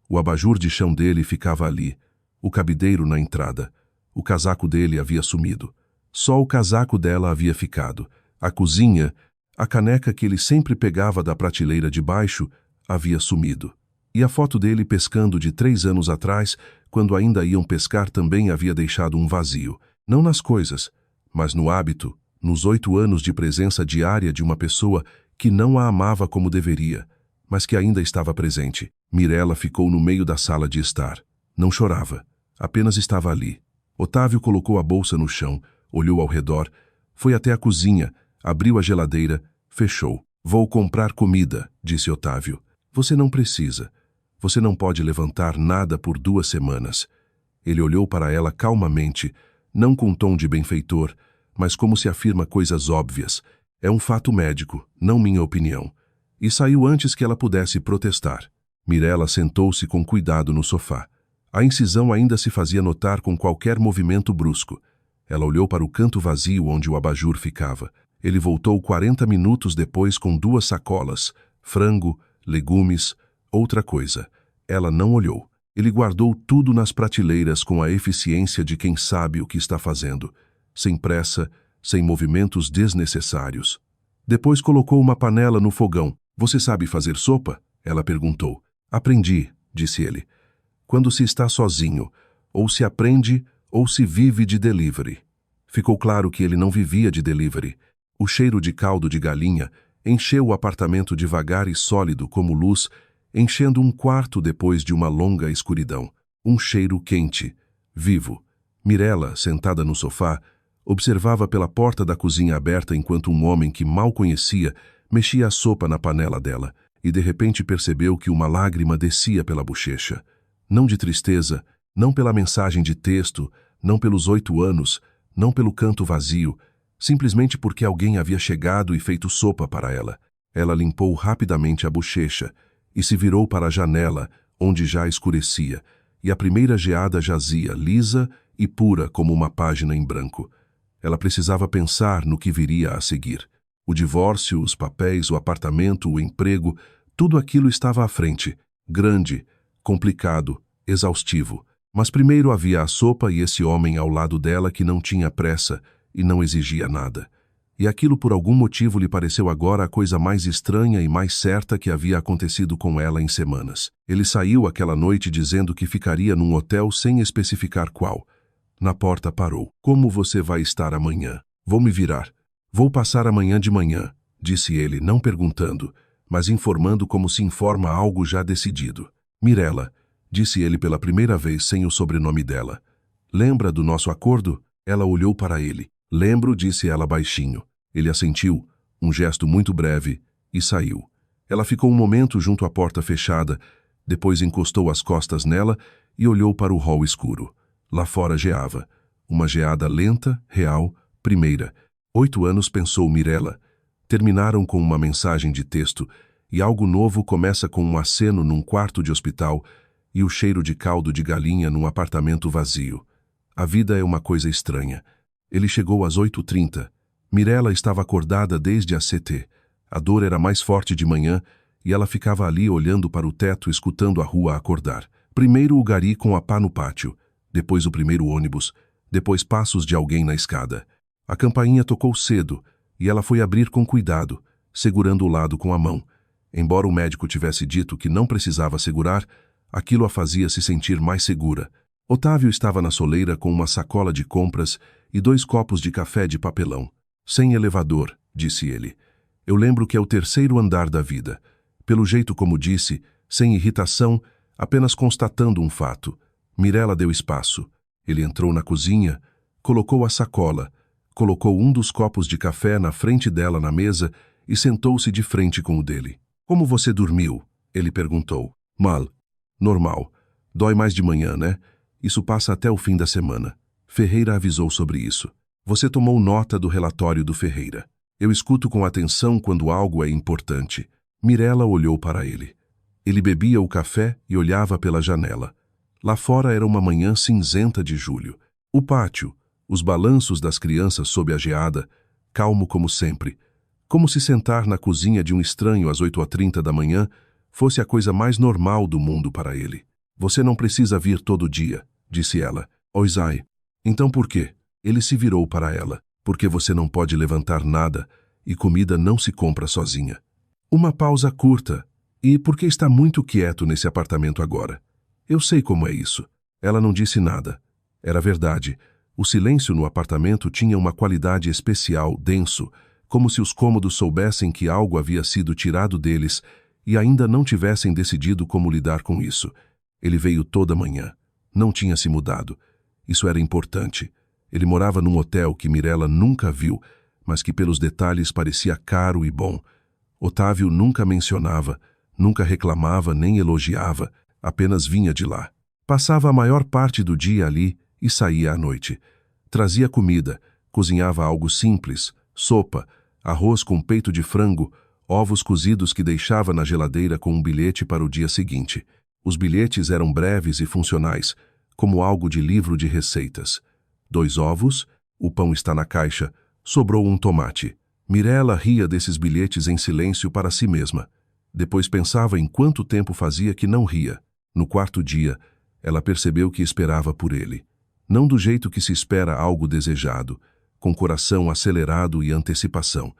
O abajur de chão dele ficava ali, o cabideiro na entrada. O casaco dele havia sumido. Só o casaco dela havia ficado. A cozinha, a caneca que ele sempre pegava da prateleira de baixo, havia sumido. E a foto dele pescando de 3 anos atrás, quando ainda iam pescar, também havia deixado um vazio. Não nas coisas, mas no hábito, nos 8 anos de presença diária de uma pessoa que não a amava como deveria, mas que ainda estava presente. Mirella ficou no meio da sala de estar. Não chorava, apenas estava ali. Otávio colocou a bolsa no chão, olhou ao redor, foi até a cozinha, abriu a geladeira, fechou. Vou comprar comida, disse Otávio. Você não precisa. Você não pode levantar nada por 2 semanas. Ele olhou para ela calmamente, não com tom de benfeitor, mas como se afirma coisas óbvias. É um fato médico, não minha opinião. E saiu antes que ela pudesse protestar. Mirella sentou-se com cuidado no sofá. A incisão ainda se fazia notar com qualquer movimento brusco. Ela olhou para o canto vazio onde o abajur ficava. Ele voltou 40 minutos depois com 2 sacolas, frango, legumes, outra coisa. Ela não olhou. Ele guardou tudo nas prateleiras com a eficiência de quem sabe o que está fazendo, sem pressa, sem movimentos desnecessários. Depois colocou uma panela no fogão. Você sabe fazer sopa? Ela perguntou. Aprendi, disse ele. Quando se está sozinho, ou se aprende ou se vive de delivery. Ficou claro que ele não vivia de delivery. O cheiro de caldo de galinha encheu o apartamento devagar e sólido como luz, enchendo um quarto depois de uma longa escuridão. Um cheiro quente, vivo. Mirella, sentada no sofá, observava pela porta da cozinha aberta enquanto um homem que mal conhecia mexia a sopa na panela dela e de repente percebeu que uma lágrima descia pela bochecha. Não de tristeza, não pela mensagem de texto, não pelos 8 anos, não pelo canto vazio, simplesmente porque alguém havia chegado e feito sopa para ela. Ela limpou rapidamente a bochecha e se virou para a janela, onde já escurecia, e a primeira geada jazia, lisa e pura como uma página em branco. Ela precisava pensar no que viria a seguir. O divórcio, os papéis, o apartamento, o emprego, tudo aquilo estava à frente, grande, complicado, exaustivo. Mas primeiro havia a sopa e esse homem ao lado dela que não tinha pressa e não exigia nada. E aquilo por algum motivo lhe pareceu agora a coisa mais estranha e mais certa que havia acontecido com ela em semanas. Ele saiu aquela noite dizendo que ficaria num hotel sem especificar qual. Na porta parou. Como você vai estar amanhã? Vou me virar. Vou passar amanhã de manhã, disse ele, não perguntando, mas informando como se informa algo já decidido. Mirella, disse ele pela primeira vez sem o sobrenome dela. Lembra do nosso acordo? Ela olhou para ele. Lembro, disse ela baixinho. Ele assentiu, um gesto muito breve, e saiu. Ela ficou um momento junto à porta fechada, depois encostou as costas nela e olhou para o hall escuro. Lá fora geava. Uma geada lenta, real, primeira. 8 anos, pensou Mirella. Terminaram com uma mensagem de texto, e algo novo começa com um aceno num quarto de hospital e o cheiro de caldo de galinha num apartamento vazio. A vida é uma coisa estranha. Ele chegou às 8h30. Mirella estava acordada desde a CT. A dor era mais forte de manhã e ela ficava ali olhando para o teto, escutando a rua acordar. Primeiro o gari com a pá no pátio, depois o primeiro ônibus, depois passos de alguém na escada. A campainha tocou cedo e ela foi abrir com cuidado, segurando o lado com a mão. Embora o médico tivesse dito que não precisava segurar, aquilo a fazia se sentir mais segura. Otávio estava na soleira com uma sacola de compras e 2 copos de café de papelão. Sem elevador, disse ele. Eu lembro que é o 3º andar da vida. Pelo jeito como disse, sem irritação, apenas constatando um fato. Mirella deu espaço. Ele entrou na cozinha, colocou a sacola, colocou um dos copos de café na frente dela na mesa e sentou-se de frente com o dele. Como você dormiu? Ele perguntou. Mal. Normal. Dói mais de manhã, né? Isso passa até o fim da semana. Ferreira avisou sobre isso. Você tomou nota do relatório do Ferreira. Eu escuto com atenção quando algo é importante. Mirella olhou para ele. Ele bebia o café e olhava pela janela. Lá fora era uma manhã cinzenta de julho. O pátio, os balanços das crianças sob a geada, calmo como sempre. Como se sentar na cozinha de um estranho às 8h30 da manhã fosse a coisa mais normal do mundo para ele. Você não precisa vir todo dia, disse ela. Oisai. Então por quê? Ele se virou para ela. Porque você não pode levantar nada e comida não se compra sozinha. Uma pausa curta. E porque está muito quieto nesse apartamento agora. Eu sei como é isso. Ela não disse nada. Era verdade. O silêncio no apartamento tinha uma qualidade especial, denso, como se os cômodos soubessem que algo havia sido tirado deles e ainda não tivessem decidido como lidar com isso. Ele veio toda manhã. Não tinha se mudado. Isso era importante. Ele morava num hotel que Mirella nunca viu, mas que pelos detalhes parecia caro e bom. Otávio nunca mencionava, nunca reclamava nem elogiava, apenas vinha de lá. Passava a maior parte do dia ali e saía à noite. Trazia comida, cozinhava algo simples, sopa, arroz com peito de frango, ovos cozidos que deixava na geladeira com um bilhete para o dia seguinte. Os bilhetes eram breves e funcionais, como algo de livro de receitas. 2 ovos, o pão está na caixa, sobrou um tomate. Mirella ria desses bilhetes em silêncio para si mesma. Depois pensava em quanto tempo fazia que não ria. No 4º dia, ela percebeu que esperava por ele. Não do jeito que se espera algo desejado, com coração acelerado e antecipação.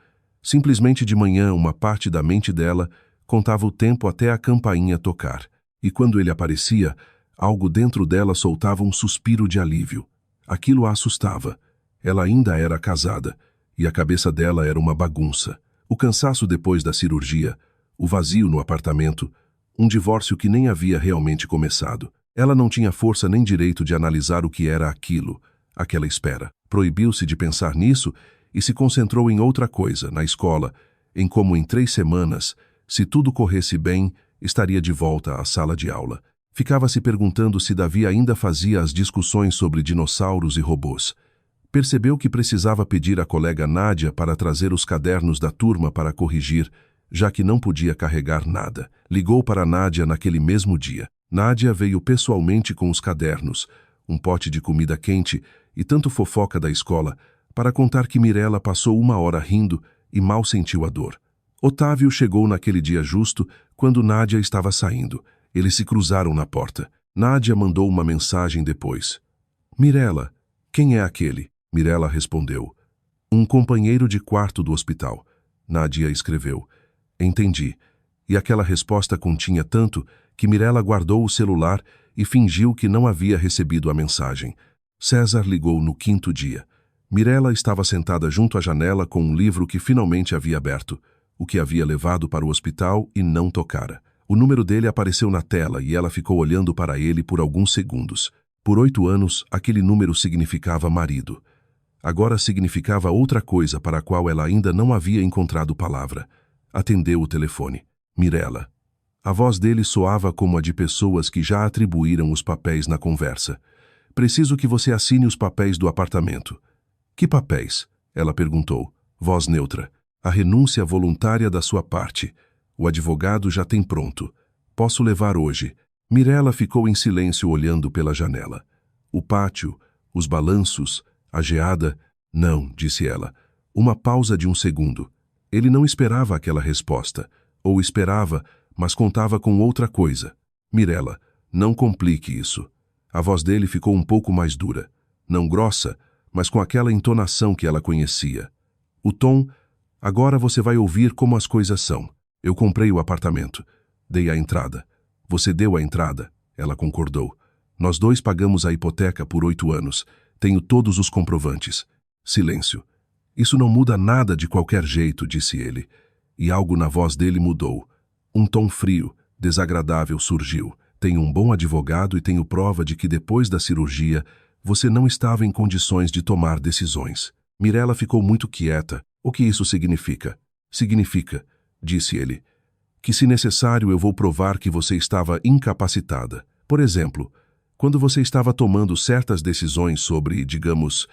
Simplesmente de manhã, uma parte da mente dela contava o tempo até a campainha tocar. E quando ele aparecia, algo dentro dela soltava um suspiro de alívio. Aquilo a assustava. Ela ainda era casada, e a cabeça dela era uma bagunça. O cansaço depois da cirurgia, o vazio no apartamento, um divórcio que nem havia realmente começado. Ela não tinha força nem direito de analisar o que era aquilo, aquela espera. Proibiu-se de pensar nisso e se concentrou em outra coisa, na escola, em como em 3 semanas, se tudo corresse bem, estaria de volta à sala de aula. Ficava se perguntando se Davi ainda fazia as discussões sobre dinossauros e robôs. Percebeu que precisava pedir à colega Nádia para trazer os cadernos da turma para corrigir, já que não podia carregar nada. Ligou para Nádia naquele mesmo dia. Nádia veio pessoalmente com os cadernos, um pote de comida quente e tanto fofoca da escola, para contar que Mirella passou 1 hora rindo e mal sentiu a dor. Otávio chegou naquele dia justo quando Nádia estava saindo. Eles se cruzaram na porta. Nádia mandou uma mensagem depois. Mirella, quem é aquele? Mirella respondeu. Um companheiro de quarto do hospital. Nádia escreveu. Entendi. E aquela resposta continha tanto que Mirella guardou o celular e fingiu que não havia recebido a mensagem. César ligou no 5º dia. Mirella estava sentada junto à janela com um livro que finalmente havia aberto, o que havia levado para o hospital e não tocara. O número dele apareceu na tela e ela ficou olhando para ele por alguns segundos. Por 8 anos, aquele número significava marido. Agora significava outra coisa para a qual ela ainda não havia encontrado palavra. Atendeu o telefone. Mirella. A voz dele soava como a de pessoas que já atribuíram os papéis na conversa. Preciso que você assine os papéis do apartamento. Que papéis? Ela perguntou. Voz neutra. A renúncia voluntária da sua parte. O advogado já tem pronto. Posso levar hoje. Mirella ficou em silêncio olhando pela janela. O pátio, os balanços, a geada... Não, disse ela. Uma pausa de um segundo. Ele não esperava aquela resposta. Ou esperava, mas contava com outra coisa. Mirella, não complique isso. A voz dele ficou um pouco mais dura. Não grossa, mas com aquela entonação que ela conhecia. O tom... Agora você vai ouvir como as coisas são. Eu comprei o apartamento. Dei a entrada. Você deu a entrada. Ela concordou. Nós dois pagamos a hipoteca por 8 anos. Tenho todos os comprovantes. Silêncio. Isso não muda nada de qualquer jeito, disse ele. E algo na voz dele mudou. Um tom frio, desagradável surgiu. Tenho um bom advogado e tenho prova de que depois da cirurgia você não estava em condições de tomar decisões. Mirella ficou muito quieta. O que isso significa? Significa, disse ele, que se necessário eu vou provar que você estava incapacitada. Por exemplo, quando você estava tomando certas decisões sobre, digamos,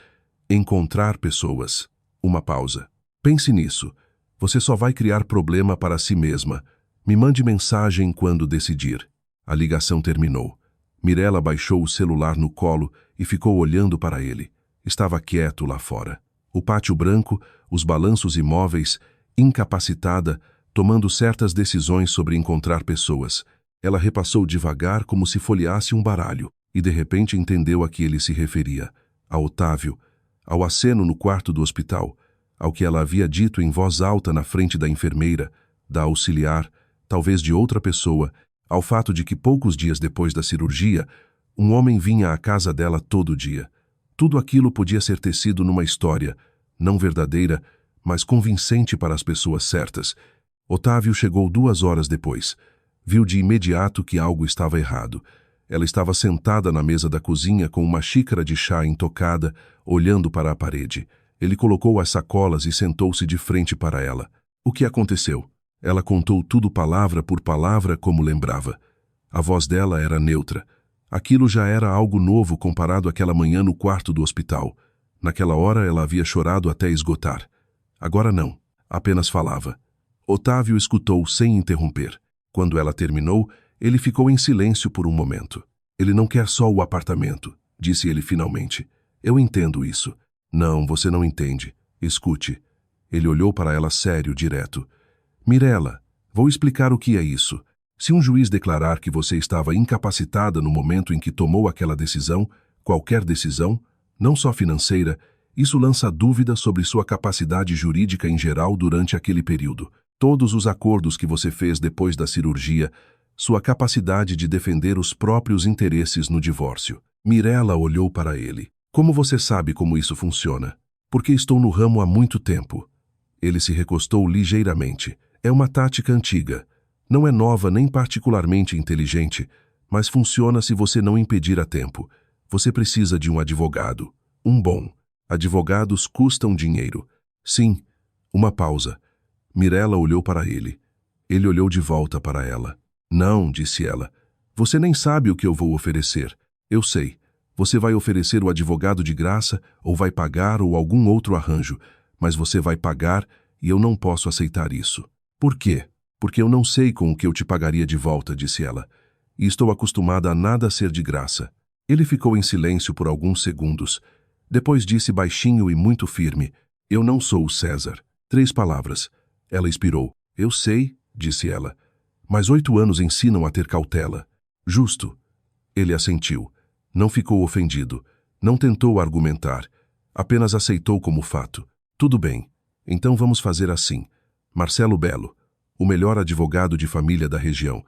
encontrar pessoas. Uma pausa. Pense nisso. Você só vai criar problema para si mesma. Me mande mensagem quando decidir. A ligação terminou. Mirella baixou o celular no colo e ficou olhando para ele. Estava quieto lá fora. O pátio branco, os balanços imóveis, incapacitada, tomando certas decisões sobre encontrar pessoas. Ela repassou devagar como se folheasse um baralho e de repente entendeu a que ele se referia. A Otávio, ao aceno no quarto do hospital, ao que ela havia dito em voz alta na frente da enfermeira, da auxiliar, talvez de outra pessoa, ao fato de que poucos dias depois da cirurgia, um homem vinha à casa dela todo dia. Tudo aquilo podia ser tecido numa história, não verdadeira, mas convincente para as pessoas certas. Otávio chegou 2 horas depois. Viu de imediato que algo estava errado. Ela estava sentada na mesa da cozinha com uma xícara de chá intocada, olhando para a parede. Ele colocou as sacolas e sentou-se de frente para ela. O que aconteceu? Ela contou tudo palavra por palavra como lembrava. A voz dela era neutra. Aquilo já era algo novo comparado àquela manhã no quarto do hospital. Naquela hora ela havia chorado até esgotar. Agora não, apenas falava. Otávio escutou sem interromper. Quando ela terminou, ele ficou em silêncio por um momento. Ele não quer só o apartamento, disse ele finalmente. Eu entendo isso. Não, você não entende. Escute. Ele olhou para ela sério, direto. Mirella, vou explicar o que é isso. Se um juiz declarar que você estava incapacitada no momento em que tomou aquela decisão, qualquer decisão, não só financeira, isso lança dúvida sobre sua capacidade jurídica em geral durante aquele período. Todos os acordos que você fez depois da cirurgia, sua capacidade de defender os próprios interesses no divórcio. Mirella olhou para ele. Como você sabe como isso funciona? Porque estou no ramo há muito tempo. Ele se recostou ligeiramente. É uma tática antiga. Não é nova nem particularmente inteligente, mas funciona se você não impedir a tempo. Você precisa de um advogado. Um bom. Advogados custam dinheiro. Sim. Uma pausa. Mirella olhou para ele. Ele olhou de volta para ela. Não, disse ela. Você nem sabe o que eu vou oferecer. Eu sei. Você vai oferecer o advogado de graça, ou vai pagar, ou algum outro arranjo. Mas você vai pagar, e eu não posso aceitar isso. Por quê? Porque eu não sei com o que eu te pagaria de volta, disse ela. E estou acostumada a nada ser de graça. Ele ficou em silêncio por alguns segundos. Depois disse baixinho e muito firme. Eu não sou o César. 3 palavras. Ela expirou. Eu sei, disse ela. Mas 8 anos ensinam a ter cautela. Justo. Ele assentiu. Não ficou ofendido. Não tentou argumentar. Apenas aceitou como fato. Tudo bem. Então vamos fazer assim. Marcelo Belo, o melhor advogado de família da região.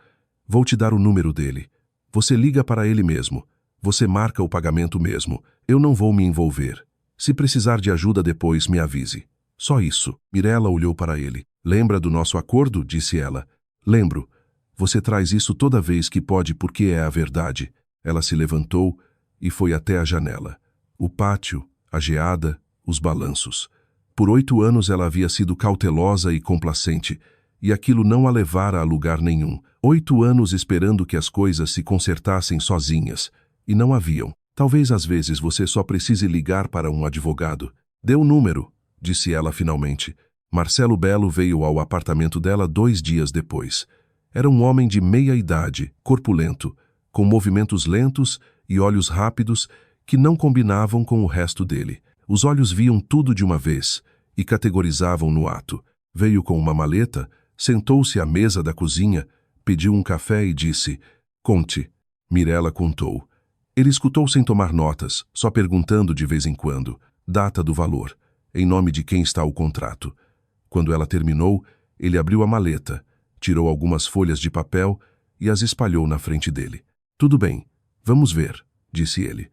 Vou te dar o número dele. Você liga para ele mesmo. Você marca o pagamento mesmo. Eu não vou me envolver. Se precisar de ajuda depois, me avise. Só isso. Mirela olhou para ele. Lembra do nosso acordo? Disse ela. Lembro. Você traz isso toda vez que pode porque é a verdade. Ela se levantou e foi até a janela. O pátio, a geada, os balanços. Por 8 anos ela havia sido cautelosa e complacente, e aquilo não a levara a lugar nenhum. 8 anos esperando que as coisas se consertassem sozinhas, e não haviam. Talvez às vezes você só precise ligar para um advogado. Dê o número, disse ela finalmente. Marcelo Belo veio ao apartamento dela 2 dias depois. Era um homem de meia idade, corpulento, com movimentos lentos e olhos rápidos que não combinavam com o resto dele. Os olhos viam tudo de uma vez e categorizavam no ato. Veio com uma maleta, sentou-se à mesa da cozinha, pediu um café e disse: "Conte." Mirela contou. Ele escutou sem tomar notas, só perguntando de vez em quando: "Data do valor. Em nome de quem está o contrato?" Quando ela terminou, ele abriu a maleta, tirou algumas folhas de papel e as espalhou na frente dele. "Tudo bem, vamos ver", disse ele.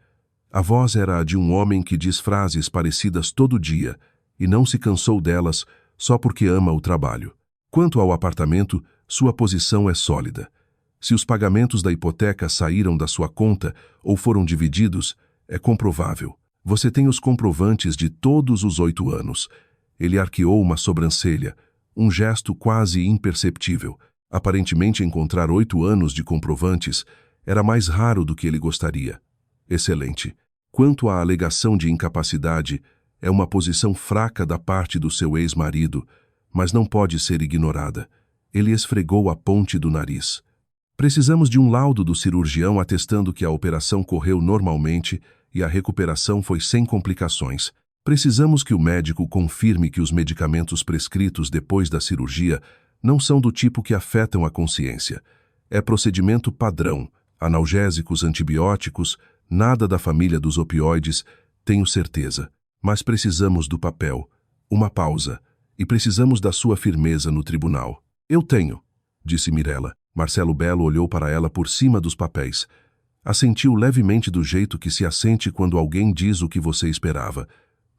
A voz era a de um homem que diz frases parecidas todo dia e não se cansou delas só porque ama o trabalho. Quanto ao apartamento, sua posição é sólida. Se os pagamentos da hipoteca saíram da sua conta ou foram divididos, é comprovável. Você tem os comprovantes de todos os 8 anos. Ele arqueou uma sobrancelha, um gesto quase imperceptível. Aparentemente encontrar 8 anos de comprovantes era mais raro do que ele gostaria. Excelente. Quanto à alegação de incapacidade, é uma posição fraca da parte do seu ex-marido, mas não pode ser ignorada. Ele esfregou a ponte do nariz. Precisamos de um laudo do cirurgião atestando que a operação correu normalmente e a recuperação foi sem complicações. Precisamos que o médico confirme que os medicamentos prescritos depois da cirurgia não são do tipo que afetam a consciência. É procedimento padrão, analgésicos, antibióticos, nada da família dos opioides, tenho certeza. Mas precisamos do papel, uma pausa, e precisamos da sua firmeza no tribunal. Eu tenho, disse Mirela. Marcelo Belo olhou para ela por cima dos papéis. Assentiu levemente do jeito que se assente quando alguém diz o que você esperava,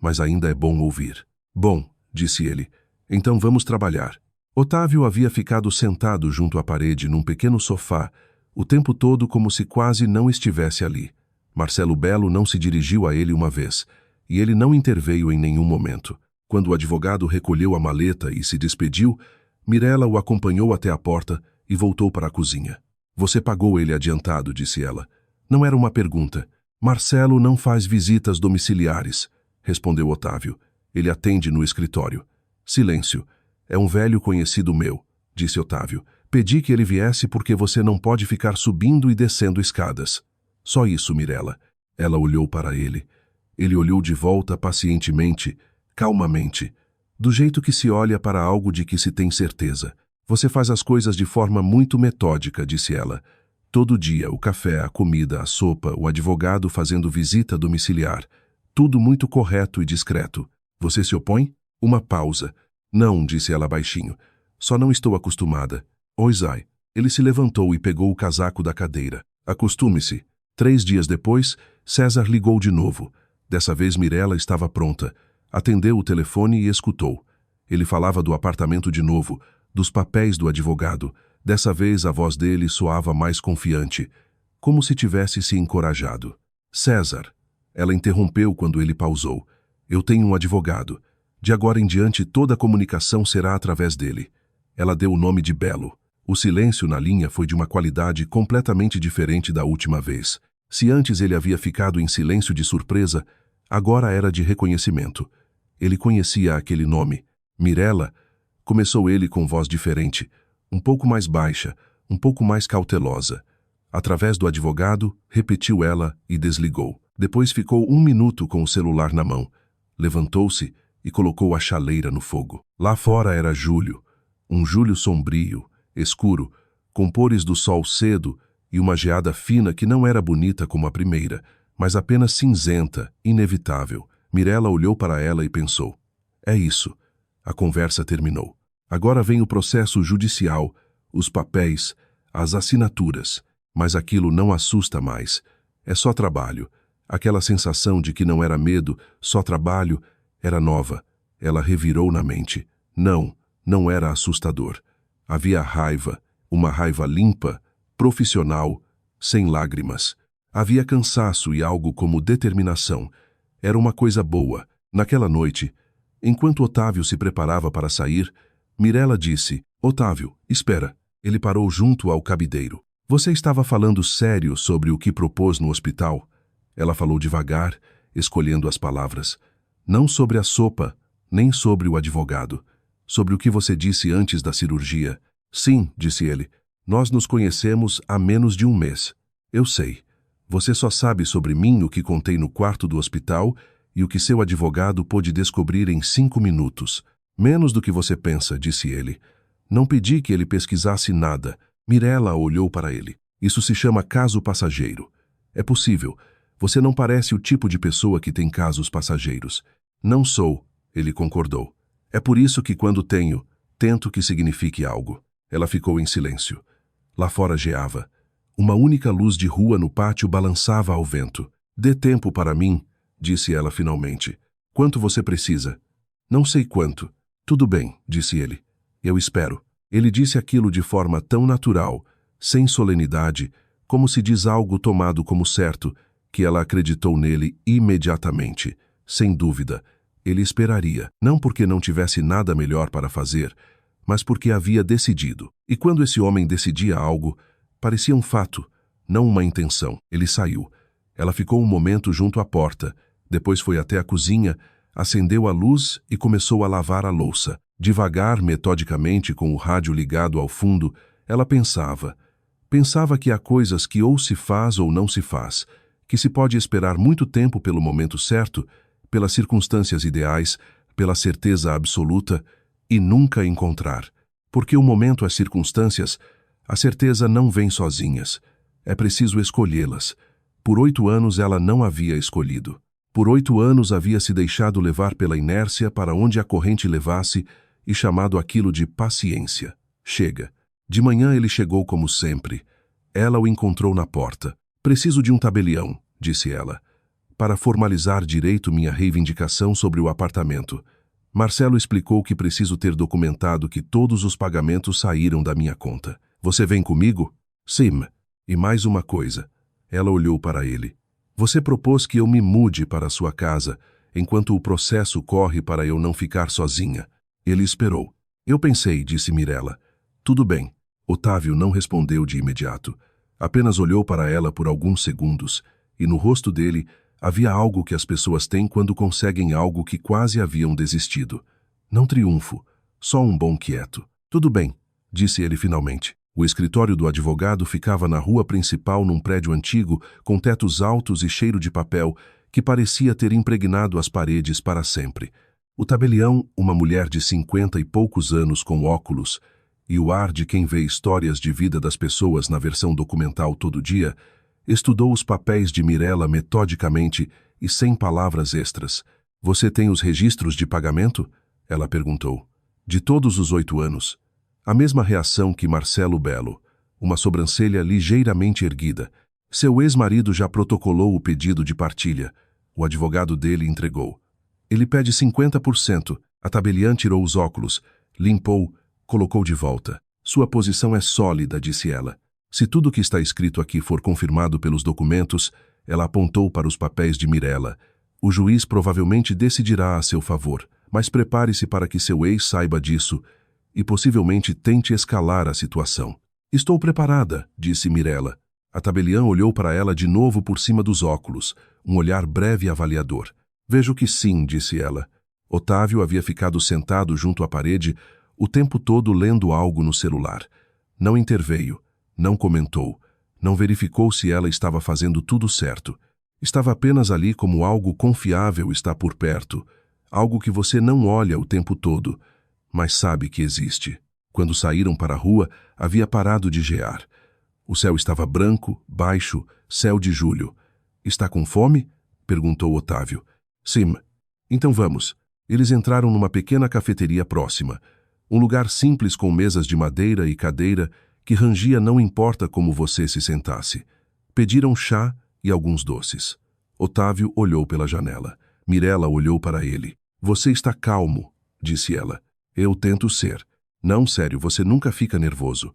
mas ainda é bom ouvir. Bom, disse ele, então vamos trabalhar. Otávio havia ficado sentado junto à parede num pequeno sofá, o tempo todo como se quase não estivesse ali. Marcelo Belo não se dirigiu a ele uma vez, e ele não interveio em nenhum momento. Quando o advogado recolheu a maleta e se despediu, Mirela o acompanhou até a porta e voltou para a cozinha. Você pagou ele adiantado, disse ela. Não era uma pergunta. Marcelo não faz visitas domiciliares, respondeu Otávio. Ele atende no escritório. Silêncio. É um velho conhecido meu, disse Otávio. Pedi que ele viesse porque você não pode ficar subindo e descendo escadas. Só isso, Mirela. Ela olhou para ele. Ele olhou de volta pacientemente, calmamente, do jeito que se olha para algo de que se tem certeza. Você faz as coisas de forma muito metódica, disse ela. Todo dia, o café, a comida, a sopa, o advogado fazendo visita domiciliar. Tudo muito correto e discreto. Você se opõe? Uma pausa. Não, disse ela baixinho. Só não estou acostumada. Oisai. Ele se levantou e pegou o casaco da cadeira. Acostume-se. 3 dias depois, César ligou de novo. Dessa vez Mirela estava pronta. Atendeu o telefone e escutou. Ele falava do apartamento de novo, dos papéis do advogado. Dessa vez a voz dele soava mais confiante, como se tivesse se encorajado. César. Ela interrompeu quando ele pausou. Eu tenho um advogado. De agora em diante toda a comunicação será através dele. Ela deu o nome de Belo. O silêncio na linha foi de uma qualidade completamente diferente da última vez. Se antes ele havia ficado em silêncio de surpresa, agora era de reconhecimento. Ele conhecia aquele nome. Mirela, começou ele com voz diferente, um pouco mais baixa, um pouco mais cautelosa. Através do advogado, repetiu ela e desligou. Depois ficou 1 minuto com o celular na mão. Levantou-se e colocou a chaleira no fogo. Lá fora era julho, um julho sombrio, escuro, com pores do sol cedo e uma geada fina que não era bonita como a primeira, mas apenas cinzenta, inevitável. Mirela olhou para ela e pensou. É isso. A conversa terminou. Agora vem o processo judicial, os papéis, as assinaturas. Mas aquilo não assusta mais. É só trabalho. Aquela sensação de que não era medo, só trabalho, era nova. Ela revirou na mente. Não, não era assustador. Havia raiva, uma raiva limpa, profissional, sem lágrimas. Havia cansaço e algo como determinação. Era uma coisa boa. Naquela noite, enquanto Otávio se preparava para sair, Mirela disse: Otávio, espera. Ele parou junto ao cabideiro. Você estava falando sério sobre o que propôs no hospital? Ela falou devagar, escolhendo as palavras. Não sobre a sopa, nem sobre o advogado. Sobre o que você disse antes da cirurgia. Sim, disse ele. Nós nos conhecemos há menos de um mês. Eu sei. Você só sabe sobre mim o que contei no quarto do hospital e o que seu advogado pôde descobrir em 5 minutos. Menos do que você pensa, disse ele. Não pedi que ele pesquisasse nada. Mirela olhou para ele. Isso se chama caso passageiro. É possível. Você não parece o tipo de pessoa que tem casos passageiros. Não sou, ele concordou. É por isso que quando tenho, tento que signifique algo. Ela ficou em silêncio. Lá fora geava. Uma única luz de rua no pátio balançava ao vento. Dê tempo para mim, disse ela finalmente. Quanto você precisa? Não sei quanto. Tudo bem, disse ele. Eu espero. Ele disse aquilo de forma tão natural, sem solenidade, como se diz algo tomado como certo, que ela acreditou nele imediatamente. Sem dúvida, ele esperaria, não porque não tivesse nada melhor para fazer, mas porque havia decidido. E quando esse homem decidia algo, parecia um fato, não uma intenção. Ele saiu. Ela ficou um momento junto à porta, depois foi até a cozinha, acendeu a luz e começou a lavar a louça. Devagar, metodicamente, com o rádio ligado ao fundo, ela pensava. Pensava que há coisas que ou se faz ou não se faz, que se pode esperar muito tempo pelo momento certo, pelas circunstâncias ideais, pela certeza absoluta, e nunca encontrar. Porque o momento, as circunstâncias, a certeza não vem sozinhas. É preciso escolhê-las. Por 8 anos ela não havia escolhido. Por 8 anos havia se deixado levar pela inércia para onde a corrente levasse e chamado aquilo de paciência. Chega. De manhã ele chegou como sempre. Ela o encontrou na porta. Preciso de um tabelião, disse ela, para formalizar direito minha reivindicação sobre o apartamento. Marcelo explicou que preciso ter documentado que todos os pagamentos saíram da minha conta. Você vem comigo? Sim. E mais uma coisa. Ela olhou para ele. Você propôs que eu me mude para a sua casa, enquanto o processo corre para eu não ficar sozinha. Ele esperou. Eu pensei, disse Mirela. Tudo bem. Otávio não respondeu de imediato. Apenas olhou para ela por alguns segundos, e no rosto dele havia algo que as pessoas têm quando conseguem algo que quase haviam desistido. Não triunfo, só um bom quieto. Tudo bem, disse ele finalmente. O escritório do advogado ficava na rua principal num prédio antigo, com tetos altos e cheiro de papel, que parecia ter impregnado as paredes para sempre. O tabelião, uma mulher de 50 e poucos anos com óculos, e o ar de quem vê histórias de vida das pessoas na versão documental todo dia, estudou os papéis de Mirela metodicamente e sem palavras extras. Você tem os registros de pagamento? Ela perguntou. De todos os 8 anos. A mesma reação que Marcelo Belo, uma sobrancelha ligeiramente erguida. Seu ex-marido já protocolou o pedido de partilha. O advogado dele entregou. Ele pede 50%. A tabeliã tirou os óculos, limpou, colocou de volta. Sua posição é sólida, disse ela. Se tudo o que está escrito aqui for confirmado pelos documentos, ela apontou para os papéis de Mirela. O juiz provavelmente decidirá a seu favor, mas prepare-se para que seu ex saiba disso e possivelmente tente escalar a situação. Estou preparada, disse Mirela. A tabeliã olhou para ela de novo por cima dos óculos, um olhar breve e avaliador. Vejo que sim, disse ela. Otávio havia ficado sentado junto à parede, o tempo todo lendo algo no celular. Não interveio, não comentou, não verificou se ela estava fazendo tudo certo. Estava apenas ali como algo confiável está por perto, algo que você não olha o tempo todo, mas sabe que existe. Quando saíram para a rua, havia parado de gear. O céu estava branco, baixo, céu de julho. Está com fome? Perguntou Otávio. Sim. Então vamos. Eles entraram numa pequena cafeteria próxima, um lugar simples com mesas de madeira e cadeira que rangia não importa como você se sentasse. Pediram chá e alguns doces. Otávio olhou pela janela. Mirella olhou para ele. Você está calmo, disse ela. Eu tento ser. Não, sério, você nunca fica nervoso.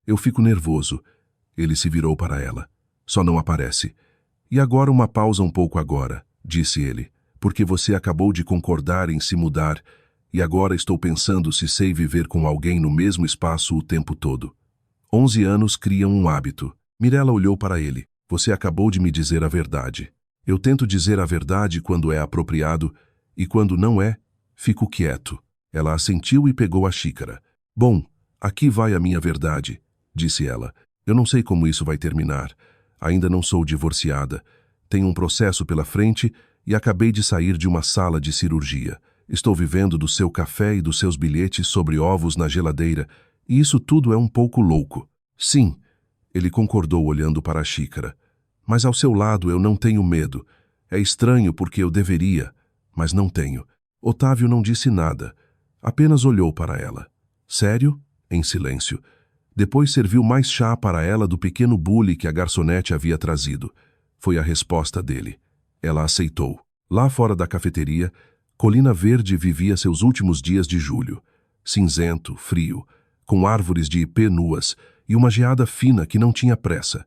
Eu fico nervoso. Ele se virou para ela. Só não aparece. E agora uma pausa um pouco agora, disse ele, porque você acabou de concordar em se mudar e agora estou pensando se sei viver com alguém no mesmo espaço o tempo todo. 11 anos criam um hábito. Mirella olhou para ele. Você acabou de me dizer a verdade. Eu tento dizer a verdade quando é apropriado e quando não é, fico quieto. Ela assentiu e pegou a xícara. Bom, aqui vai a minha verdade, disse ela. Eu não sei como isso vai terminar. Ainda não sou divorciada. Tenho um processo pela frente e acabei de sair de uma sala de cirurgia. Estou vivendo do seu café e dos seus bilhetes sobre ovos na geladeira, e isso tudo é um pouco louco. Sim, ele concordou olhando para a xícara. Mas ao seu lado eu não tenho medo. É estranho porque eu deveria, mas não tenho. Otávio não disse nada, apenas olhou para ela. Sério? Em silêncio. Depois serviu mais chá para ela do pequeno bule que a garçonete havia trazido. Foi a resposta dele. Ela aceitou. Lá fora da cafeteria, Colina Verde vivia seus últimos dias de julho. Cinzento, frio, com árvores de ipê nuas e uma geada fina que não tinha pressa.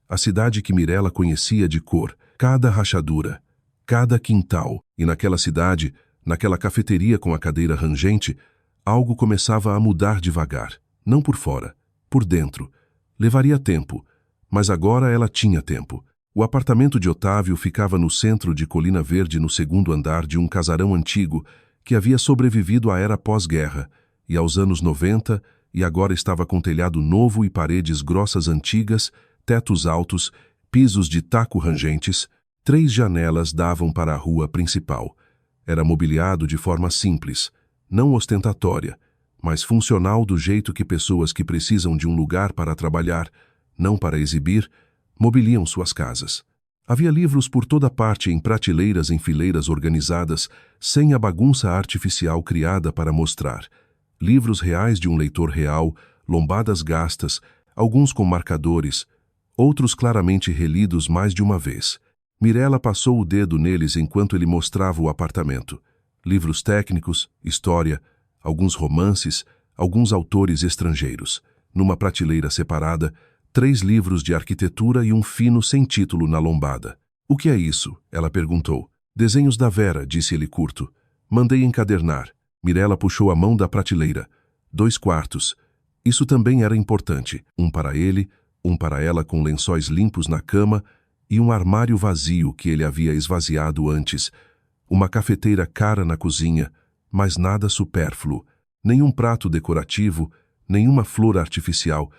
A cidade que Mirella conhecia de cor, cada rachadura, cada quintal. E naquela cidade, naquela cafeteria com a cadeira rangente, algo começava a mudar devagar. Não por fora, por dentro. Levaria tempo, mas agora ela tinha tempo. O apartamento de Otávio ficava no centro de Colina Verde, no segundo andar de um casarão antigo que havia sobrevivido à era pós-guerra e aos anos 90 e agora estava com telhado novo e paredes grossas antigas, tetos altos, pisos de taco rangentes. 3 janelas davam para a rua principal. Era mobiliado de forma simples, não ostentatória, mas funcional do jeito que pessoas que precisam de um lugar para trabalhar, não para exibir, mobiliam suas casas. Havia livros por toda parte em prateleiras em fileiras organizadas, sem a bagunça artificial criada para mostrar. Livros reais de um leitor real, lombadas gastas, alguns com marcadores, outros claramente relidos mais de uma vez. Mirella passou o dedo neles enquanto ele mostrava o apartamento. Livros técnicos, história, alguns romances, alguns autores estrangeiros. Numa prateleira separada, 3 livros de arquitetura e um fino sem título na lombada. O que é isso? Ela perguntou. Desenhos da Vera, disse ele curto. Mandei encadernar. Mirella puxou a mão da prateleira. 2 quartos. Isso também era importante. Um para ele, um para ela com lençóis limpos na cama e um armário vazio que ele havia esvaziado antes. Uma cafeteira cara na cozinha, mas nada supérfluo. Nenhum prato decorativo, nenhuma flor artificial,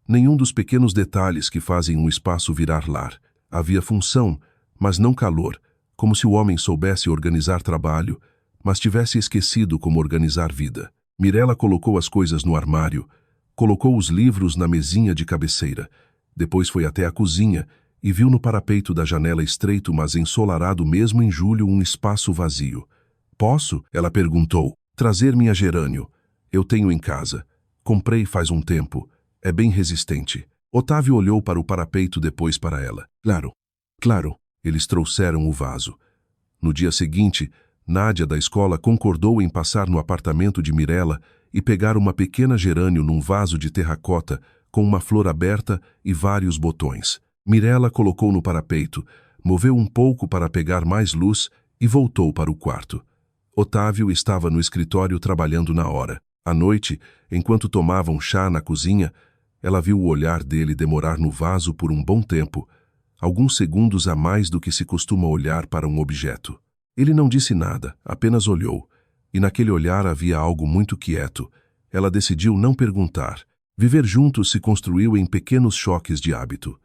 nenhum dos pequenos detalhes que fazem um espaço virar lar. Havia função, mas não calor, como se o homem soubesse organizar trabalho, mas tivesse esquecido como organizar vida. Mirella colocou as coisas no armário, colocou os livros na mesinha de cabeceira. Depois foi até a cozinha e viu no parapeito da janela estreito, mas ensolarado mesmo em julho, um espaço vazio. Posso? Ela perguntou. Trazer minha gerânio. Eu tenho em casa. Comprei faz um tempo. É bem resistente. Otávio olhou para o parapeito, depois para ela. Claro, claro. Eles trouxeram o vaso. No dia seguinte, Nádia da escola concordou em passar no apartamento de Mirella e pegar uma pequena gerânio num vaso de terracota com uma flor aberta e vários botões. Mirella colocou no parapeito, moveu um pouco para pegar mais luz e voltou para o quarto. Otávio estava no escritório trabalhando na hora. À noite, enquanto tomavam chá na cozinha, ela viu o olhar dele demorar no vaso por um bom tempo, alguns segundos a mais do que se costuma olhar para um objeto. Ele não disse nada, apenas olhou, e naquele olhar havia algo muito quieto. Ela decidiu não perguntar. Viver juntos se construiu em pequenos choques de hábito.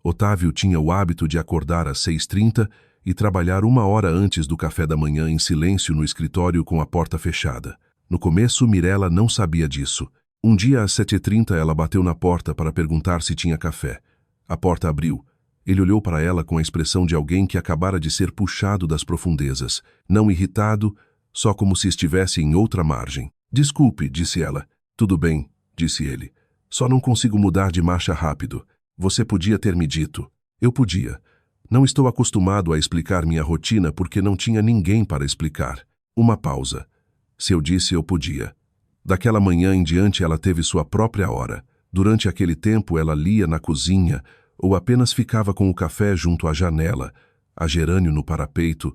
Otávio tinha o hábito de acordar às 6h30 e trabalhar 1 hora antes do café da manhã em silêncio no escritório com a porta fechada. No começo, Mirella não sabia disso. Um dia às 7h30 ela bateu na porta para perguntar se tinha café. A porta abriu. Ele olhou para ela com a expressão de alguém que acabara de ser puxado das profundezas. Não irritado, só como se estivesse em outra margem. Desculpe, disse ela. Tudo bem, disse ele. Só não consigo mudar de marcha rápido. Você podia ter me dito. Eu podia. Não estou acostumado a explicar minha rotina porque não tinha ninguém para explicar. Uma pausa. Se eu disse, eu podia. Daquela manhã em diante ela teve sua própria hora. Durante aquele tempo ela lia na cozinha ou apenas ficava com o café junto à janela, a gerânio no parapeito,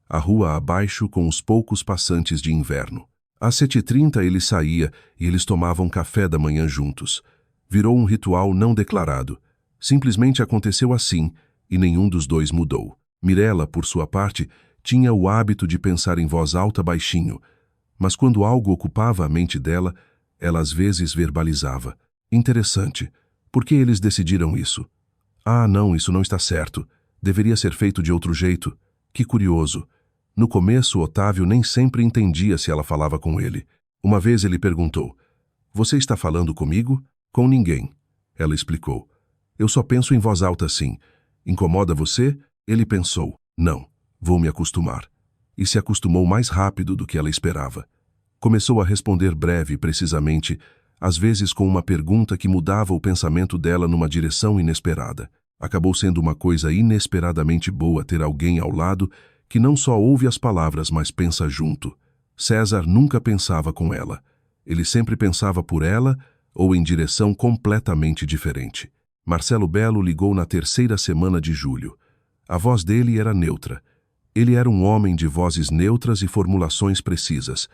a rua abaixo com os poucos passantes de inverno. Às 7h30 ele saía e eles tomavam café da manhã juntos. Virou um ritual não declarado. Simplesmente aconteceu assim e nenhum dos dois mudou. Mirella, por sua parte, tinha o hábito de pensar em voz alta baixinho, mas quando algo ocupava a mente dela, ela às vezes verbalizava. Interessante. Por que eles decidiram isso? Ah, não, isso não está certo. Deveria ser feito de outro jeito. Que curioso. No começo, Otávio nem sempre entendia se ela falava com ele. Uma vez ele perguntou, você está falando comigo? Com ninguém. Ela explicou. Eu só penso em voz alta assim. Incomoda você? Ele pensou. Não, vou me acostumar. E se acostumou mais rápido do que ela esperava. Começou a responder breve e precisamente, às vezes com uma pergunta que mudava o pensamento dela numa direção inesperada. Acabou sendo uma coisa inesperadamente boa ter alguém ao lado que não só ouve as palavras, mas pensa junto. César nunca pensava com ela. Ele sempre pensava por ela ou em direção completamente diferente. Marcelo Belo ligou na 3ª semana de julho. A voz dele era neutra. Ele era um homem de vozes neutras e formulações precisas.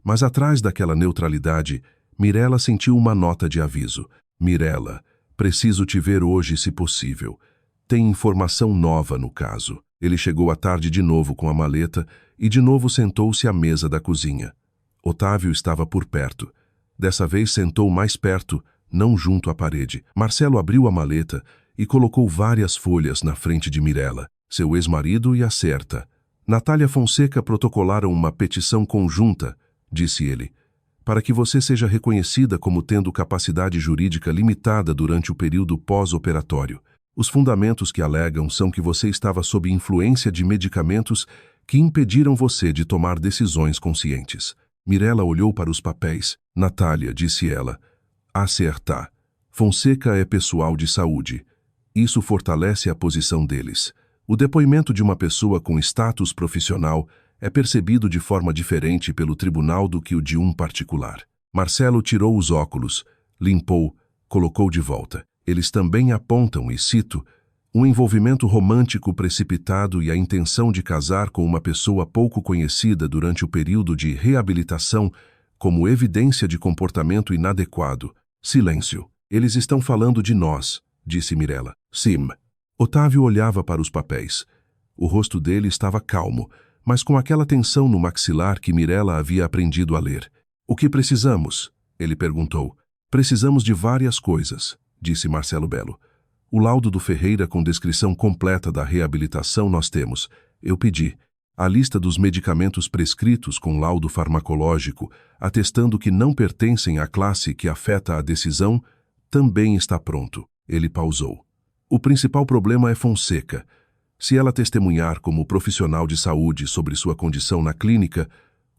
Mas atrás daquela neutralidade, Mirella sentiu uma nota de aviso. Mirella, preciso te ver hoje se possível. Tem informação nova no caso. Ele chegou à tarde de novo com a maleta e de novo sentou-se à mesa da cozinha. Otávio estava por perto. Dessa vez sentou mais perto, não junto à parede. Marcelo abriu a maleta e colocou várias folhas na frente de Mirella, seu ex-marido e a certa. Natália Fonseca protocolaram uma petição conjunta, disse ele, para que você seja reconhecida como tendo capacidade jurídica limitada durante o período pós-operatório. Os fundamentos que alegam são que você estava sob influência de medicamentos que impediram você de tomar decisões conscientes. Mirella olhou para os papéis. Natália, disse ela, acertar. Fonseca é pessoal de saúde. Isso fortalece a posição deles. O depoimento de uma pessoa com status profissional é percebido de forma diferente pelo tribunal do que o de um particular. Marcelo tirou os óculos, limpou, colocou de volta. Eles também apontam, e cito, um envolvimento romântico precipitado e a intenção de casar com uma pessoa pouco conhecida durante o período de reabilitação como evidência de comportamento inadequado. Silêncio. Eles estão falando de nós, disse Mirella. Sim. Otávio olhava para os papéis. O rosto dele estava calmo, mas com aquela tensão no maxilar que Mirella havia aprendido a ler. O que precisamos? Ele perguntou. Precisamos de várias coisas, disse Marcelo Belo. O laudo do Ferreira com descrição completa da reabilitação nós temos. Eu pedi. A lista dos medicamentos prescritos com laudo farmacológico, atestando que não pertencem à classe que afeta a decisão, também está pronto. Ele pausou. O principal problema é Fonseca. Se ela testemunhar como profissional de saúde sobre sua condição na clínica,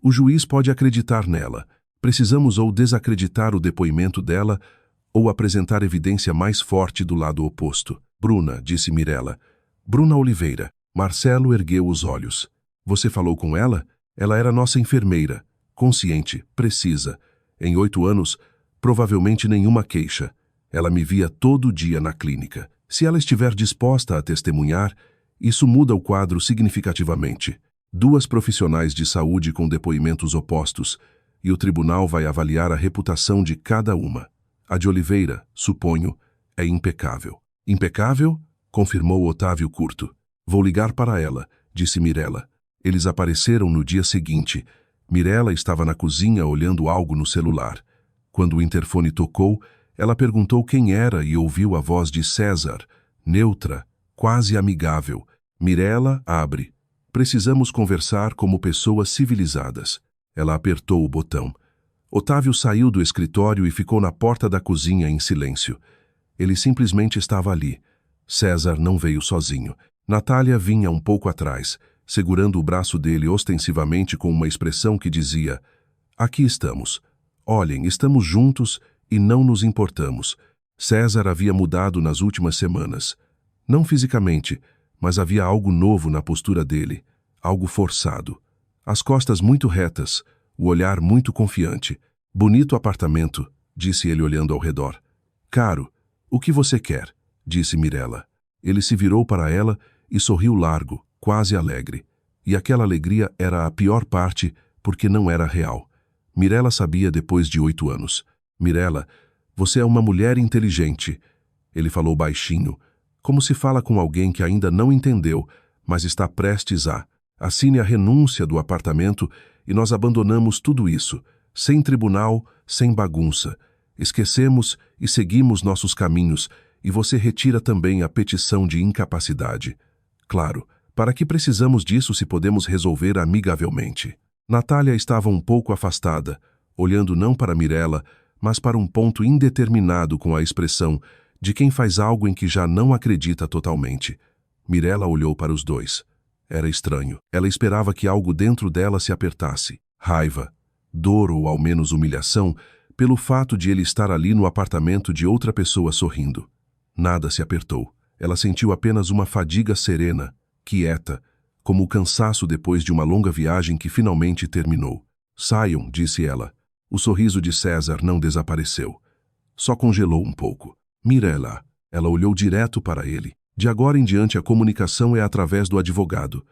o juiz pode acreditar nela. Precisamos ou desacreditar o depoimento dela ou apresentar evidência mais forte do lado oposto. Bruna, disse Mirella. Bruna Oliveira. Marcelo ergueu os olhos. Você falou com ela? Ela era nossa enfermeira. Consciente, precisa. Em 8 anos, provavelmente nenhuma queixa. Ela me via todo dia na clínica. Se ela estiver disposta a testemunhar, isso muda o quadro significativamente. 2 profissionais de saúde com depoimentos opostos, e o tribunal vai avaliar a reputação de cada uma. A de Oliveira, suponho, é impecável. Impecável? Confirmou Otávio Curto. Vou ligar para ela, disse Mirella. Eles apareceram no dia seguinte. Mirella estava na cozinha olhando algo no celular. Quando o interfone tocou, ela perguntou quem era e ouviu a voz de César, neutra, quase amigável. Mirella, abre. Precisamos conversar como pessoas civilizadas. Ela apertou o botão. Otávio saiu do escritório e ficou na porta da cozinha em silêncio. Ele simplesmente estava ali. César não veio sozinho. Natália vinha um pouco atrás, segurando o braço dele ostensivamente com uma expressão que dizia: aqui estamos. Olhem, estamos juntos e não nos importamos. César havia mudado nas últimas semanas. Não fisicamente, mas havia algo novo na postura dele, algo forçado. As costas muito retas, o olhar muito confiante. Bonito apartamento, disse ele olhando ao redor. Caro, o que você quer? Disse Mirella. Ele se virou para ela e sorriu largo, quase alegre. E aquela alegria era a pior parte, porque não era real. Mirella sabia depois de 8 anos. Mirella, você é uma mulher inteligente. Ele falou baixinho, como se fala com alguém que ainda não entendeu, mas está prestes a. Assine a renúncia do apartamento e nós abandonamos tudo isso, sem tribunal, sem bagunça. Esquecemos e seguimos nossos caminhos, e você retira também a petição de incapacidade. Claro, para que precisamos disso se podemos resolver amigavelmente? Natália estava um pouco afastada, olhando não para Mirella, mas para um ponto indeterminado com a expressão de quem faz algo em que já não acredita totalmente. Mirella olhou para os dois. Era estranho. Ela esperava que algo dentro dela se apertasse. Raiva, dor ou ao menos humilhação, pelo fato de ele estar ali no apartamento de outra pessoa sorrindo. Nada se apertou. Ela sentiu apenas uma fadiga serena, quieta, como o cansaço depois de uma longa viagem que finalmente terminou. Saiam, disse ela. O sorriso de César não desapareceu. Só congelou um pouco. Mirella. Ela olhou direto para ele. De agora em diante a comunicação é através do advogado.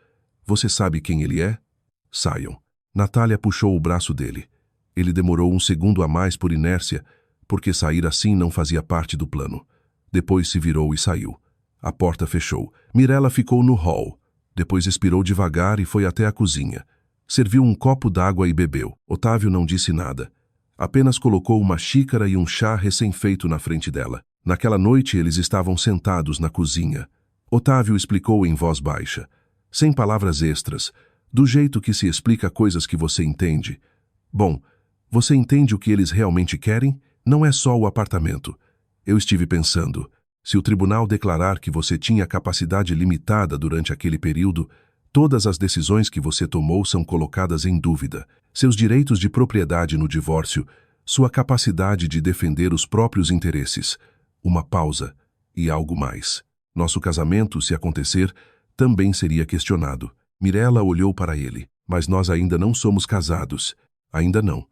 Você sabe quem ele é? Saiam. Natália puxou o braço dele. Ele demorou um segundo a mais por inércia, porque sair assim não fazia parte do plano. Depois se virou e saiu. A porta fechou. Mirella ficou no hall. Depois expirou devagar e foi até a cozinha. Serviu um copo d'água e bebeu. Otávio não disse nada. Apenas colocou uma xícara e um chá recém-feito na frente dela. Naquela noite eles estavam sentados na cozinha. Otávio explicou em voz baixa, sem palavras extras, do jeito que se explica coisas que você entende. Bom, você entende o que eles realmente querem? Não é só o apartamento. Eu estive pensando, se o tribunal declarar que você tinha capacidade limitada durante aquele período, todas as decisões que você tomou são colocadas em dúvida. Seus direitos de propriedade no divórcio, sua capacidade de defender os próprios interesses. Uma pausa e algo mais. Nosso casamento, se acontecer, também seria questionado. Mirella olhou para ele. Mas nós ainda não somos casados. Ainda não.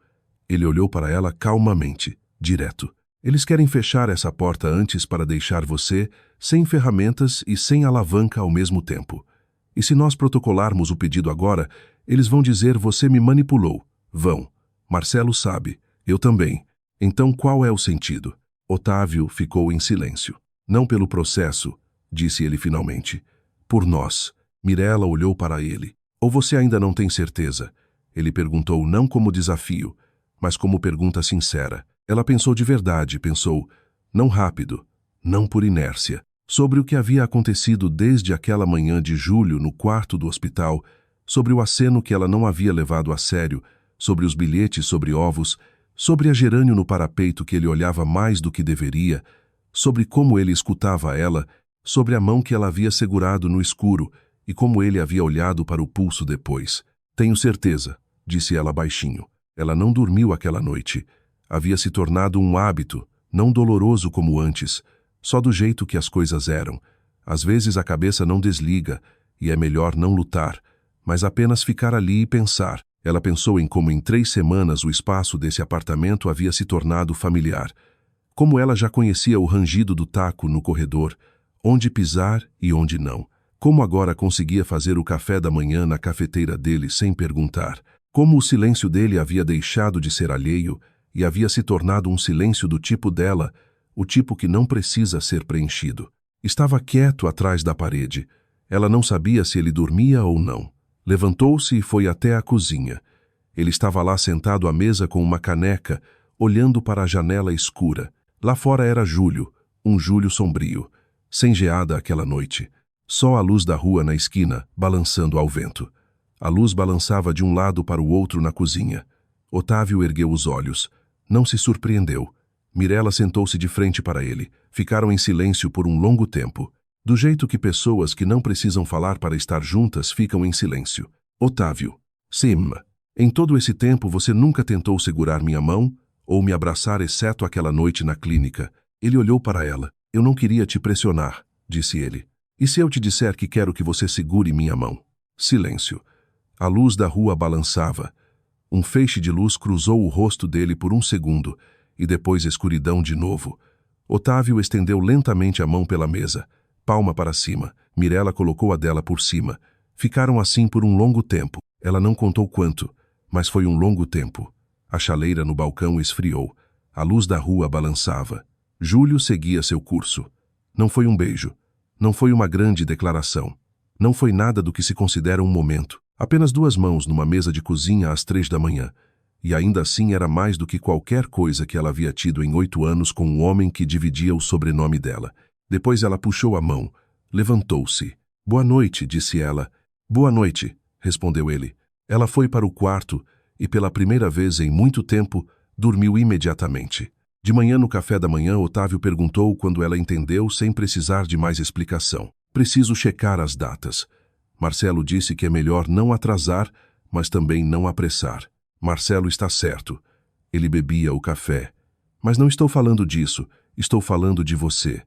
Ele olhou para ela calmamente, direto. Eles querem fechar essa porta antes para deixar você sem ferramentas e sem alavanca ao mesmo tempo. E se nós protocolarmos o pedido agora, eles vão dizer você me manipulou. Vão. Marcelo sabe. Eu também. Então qual é o sentido? Otávio ficou em silêncio. Não pelo processo, disse ele finalmente. Por nós. Mirella olhou para ele. Ou você ainda não tem certeza? Ele perguntou não como desafio, mas como pergunta sincera. Ela pensou de verdade, pensou, não rápido, não por inércia, sobre o que havia acontecido desde aquela manhã de julho no quarto do hospital, sobre o aceno que ela não havia levado a sério, sobre os bilhetes sobre ovos, sobre a gerânio no parapeito que ele olhava mais do que deveria, sobre como ele escutava ela, sobre a mão que ela havia segurado no escuro e como ele havia olhado para o pulso depois. Tenho certeza, disse ela baixinho. Ela não dormiu aquela noite. Havia se tornado um hábito, não doloroso como antes, só do jeito que as coisas eram. Às vezes a cabeça não desliga e é melhor não lutar, mas apenas ficar ali e pensar. Ela pensou em como em 3 semanas o espaço desse apartamento havia se tornado familiar. Como ela já conhecia o rangido do taco no corredor, onde pisar e onde não. Como agora conseguia fazer o café da manhã na cafeteira dele sem perguntar. Como o silêncio dele havia deixado de ser alheio e havia se tornado um silêncio do tipo dela, o tipo que não precisa ser preenchido. Estava quieto atrás da parede. Ela não sabia se ele dormia ou não. Levantou-se e foi até a cozinha. Ele estava lá sentado à mesa com uma caneca, olhando para a janela escura. Lá fora era julho, um julho sombrio, sem geada aquela noite. Só a luz da rua na esquina, balançando ao vento. A luz balançava de um lado para o outro na cozinha. Otávio ergueu os olhos. Não se surpreendeu. Mirella sentou-se de frente para ele. Ficaram em silêncio por um longo tempo. Do jeito que pessoas que não precisam falar para estar juntas ficam em silêncio. Otávio. Sim. Em todo esse tempo você nunca tentou segurar minha mão ou me abraçar, exceto aquela noite na clínica. Ele olhou para ela. Eu não queria te pressionar, disse ele. E se eu te disser que quero que você segure minha mão? Silêncio. A luz da rua balançava. Um feixe de luz cruzou o rosto dele por um segundo, e depois escuridão de novo. Otávio estendeu lentamente a mão pela mesa, palma para cima. Mirella colocou a dela por cima. Ficaram assim por um longo tempo. Ela não contou quanto, mas foi um longo tempo. A chaleira no balcão esfriou. A luz da rua balançava. Júlio seguia seu curso. Não foi um beijo. Não foi uma grande declaração. Não foi nada do que se considera um momento. Apenas duas mãos numa mesa de cozinha às 3 da manhã. E ainda assim era mais do que qualquer coisa que ela havia tido em 8 anos com um homem que dividia o sobrenome dela. Depois ela puxou a mão. Levantou-se. Boa noite, disse ela. Boa noite, respondeu ele. Ela foi para o quarto e, pela primeira vez em muito tempo, dormiu imediatamente. De manhã, no café da manhã, Otávio perguntou quando ela entendeu sem precisar de mais explicação. Preciso checar as datas. Marcelo disse que é melhor não atrasar, mas também não apressar. Marcelo está certo. Ele bebia o café. Mas não estou falando disso. Estou falando de você.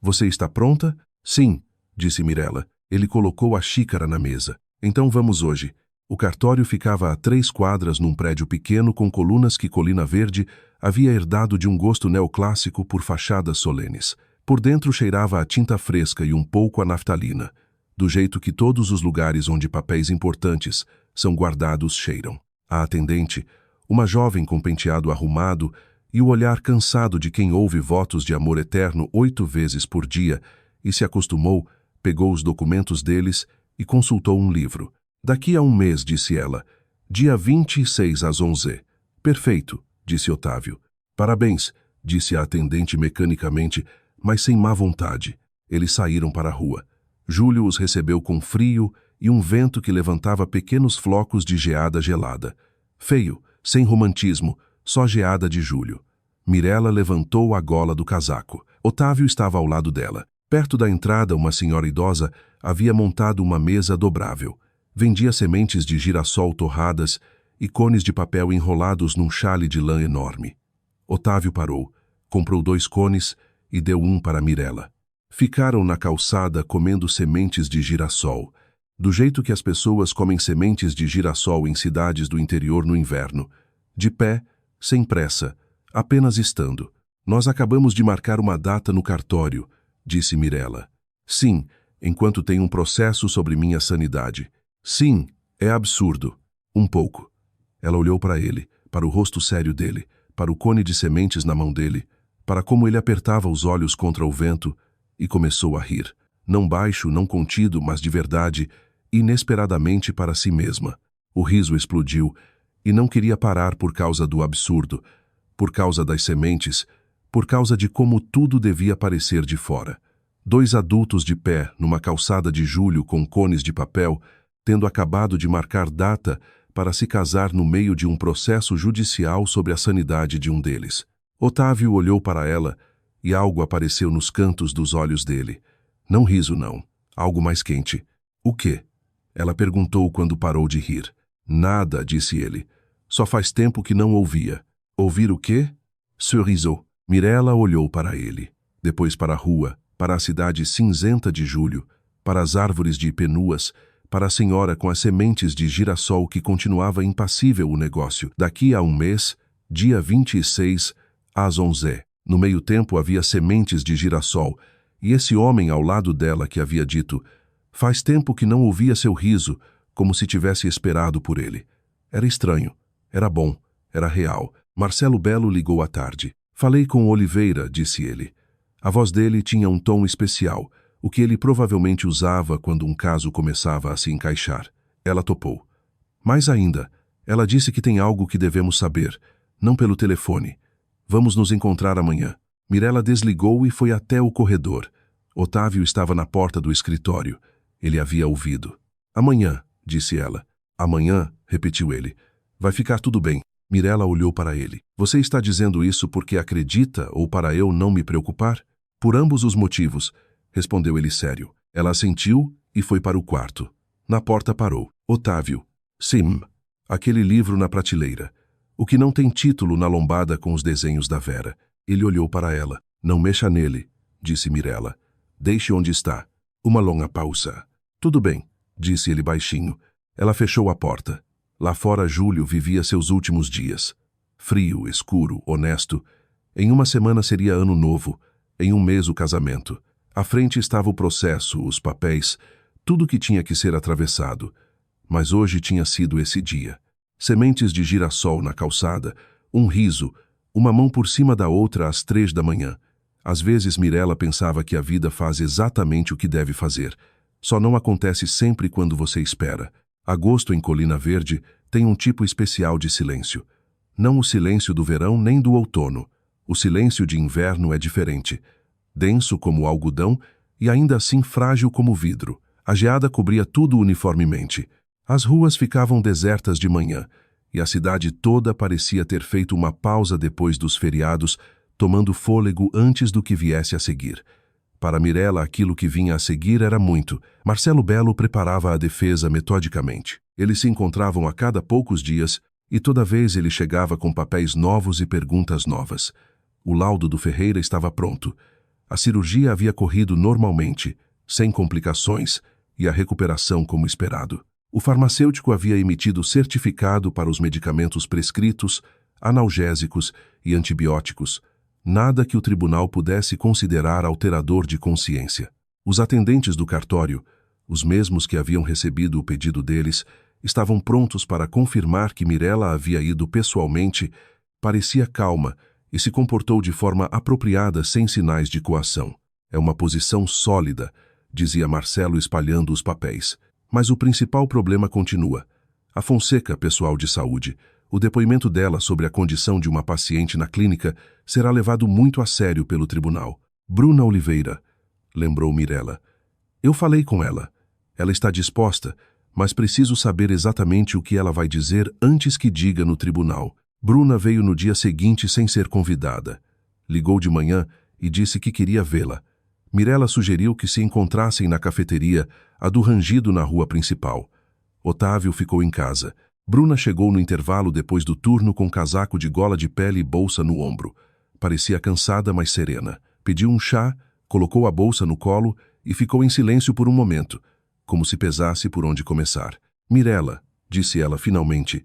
Você está pronta? Sim, disse Mirella. Ele colocou a xícara na mesa. Então vamos hoje. O cartório ficava a 3 quadras num prédio pequeno com colunas que Colina Verde havia herdado de um gosto neoclássico por fachadas solenes. Por dentro cheirava a tinta fresca e um pouco a naftalina, do jeito que todos os lugares onde papéis importantes são guardados cheiram. A atendente, uma jovem com penteado arrumado e o olhar cansado de quem ouve votos de amor eterno 8 vezes por dia e se acostumou, pegou os documentos deles e consultou um livro. Daqui a um mês, disse ela. Dia 26 às 11. Perfeito, disse Otávio. Parabéns, disse a atendente mecanicamente, mas sem má vontade. Eles saíram para a rua. Júlio os recebeu com frio e um vento que levantava pequenos flocos de geada gelada. Feio, sem romantismo, só geada de Júlio. Mirella levantou a gola do casaco. Otávio estava ao lado dela. Perto da entrada, uma senhora idosa havia montado uma mesa dobrável. Vendia sementes de girassol torradas e cones de papel enrolados num chale de lã enorme. Otávio parou, comprou 2 cones e deu um para Mirella. Ficaram na calçada comendo sementes de girassol, do jeito que as pessoas comem sementes de girassol em cidades do interior no inverno. De pé, sem pressa, apenas estando. Nós acabamos de marcar uma data no cartório, disse Mirella. Sim, enquanto tem um processo sobre minha sanidade. Sim, é absurdo. Um pouco. Ela olhou para ele, para o rosto sério dele, para o cone de sementes na mão dele, para como ele apertava os olhos contra o vento, e começou a rir. Não baixo, não contido, mas de verdade, inesperadamente para si mesma. O riso explodiu, e não queria parar por causa do absurdo, por causa das sementes, por causa de como tudo devia parecer de fora. 2 adultos de pé, numa calçada de julho com cones de papel, tendo acabado de marcar data para se casar no meio de um processo judicial sobre a sanidade de um deles. Otávio olhou para ela e algo apareceu nos cantos dos olhos dele. Não riso, não. Algo mais quente. O quê? Ela perguntou quando parou de rir. Nada, disse ele. Só faz tempo que não ouvia. Ouvir o quê? Sorrisou. Mirella olhou para ele, depois para a rua, para a cidade cinzenta de julho, para as árvores de ipenuas, para a senhora com as sementes de girassol que continuava impassível o negócio. Daqui a um mês, dia 26, às 11. No meio tempo havia sementes de girassol, e esse homem ao lado dela que havia dito, faz tempo que não ouvia seu riso, como se tivesse esperado por ele. Era estranho, era bom, era real. Marcelo Belo ligou à tarde. Falei com Oliveira, disse ele. A voz dele tinha um tom especial, o que ele provavelmente usava quando um caso começava a se encaixar. Ela topou. Mais ainda, ela disse que tem algo que devemos saber, não pelo telefone. Vamos nos encontrar amanhã. Mirella desligou e foi até o corredor. Otávio estava na porta do escritório. Ele havia ouvido. Amanhã, disse ela. Amanhã, repetiu ele. Vai ficar tudo bem. Mirella olhou para ele. Você está dizendo isso porque acredita ou para eu não me preocupar? Por ambos os motivos. respondeu ele sério. Ela assentiu e foi para o quarto. Na porta parou. Otávio. Sim. Aquele livro na prateleira. O que não tem título na lombada com os desenhos da Vera. Ele olhou para ela. Não mexa nele, disse Mirella. Deixe onde está. Uma longa pausa. Tudo bem, disse ele baixinho. Ela fechou a porta. Lá fora Júlio vivia seus últimos dias. Frio, escuro, honesto. Em uma semana seria ano novo. Em um mês o casamento. À frente estava o processo, os papéis, tudo que tinha que ser atravessado. Mas hoje tinha sido esse dia. Sementes de girassol na calçada, um riso, uma mão por cima da outra às 3 da manhã. Às vezes Mirella pensava que a vida faz exatamente o que deve fazer. Só não acontece sempre quando você espera. Agosto em Colina Verde tem um tipo especial de silêncio. Não o silêncio do verão nem do outono. O silêncio de inverno é diferente. Denso como algodão e ainda assim frágil como vidro. A geada cobria tudo uniformemente. As ruas ficavam desertas de manhã e a cidade toda parecia ter feito uma pausa depois dos feriados, tomando fôlego antes do que viesse a seguir. Para Mirella, aquilo que vinha a seguir era muito. Marcelo Belo preparava a defesa metodicamente. Eles se encontravam a cada poucos dias e toda vez ele chegava com papéis novos e perguntas novas. O laudo do Ferreira estava pronto. A cirurgia havia corrido normalmente, sem complicações, e a recuperação como esperado. O farmacêutico havia emitido certificado para os medicamentos prescritos, analgésicos e antibióticos, nada que o tribunal pudesse considerar alterador de consciência. Os atendentes do cartório, os mesmos que haviam recebido o pedido deles, estavam prontos para confirmar que Mirella havia ido pessoalmente, parecia calma e se comportou de forma apropriada sem sinais de coação. É uma posição sólida, dizia Marcelo espalhando os papéis. Mas o principal problema continua. A Fonseca, pessoal de saúde, o depoimento dela sobre a condição de uma paciente na clínica será levado muito a sério pelo tribunal. Bruna Oliveira, lembrou Mirella. Eu falei com ela. Ela está disposta, mas preciso saber exatamente o que ela vai dizer antes que diga no tribunal. Bruna veio no dia seguinte sem ser convidada. Ligou de manhã e disse que queria vê-la. Mirella sugeriu que se encontrassem na cafeteria, a do Rangido na rua principal. Otávio ficou em casa. Bruna chegou no intervalo depois do turno com casaco de gola de pele e bolsa no ombro. Parecia cansada, mas serena. Pediu um chá, colocou a bolsa no colo e ficou em silêncio por um momento, como se pesasse por onde começar. Mirella, disse ela finalmente,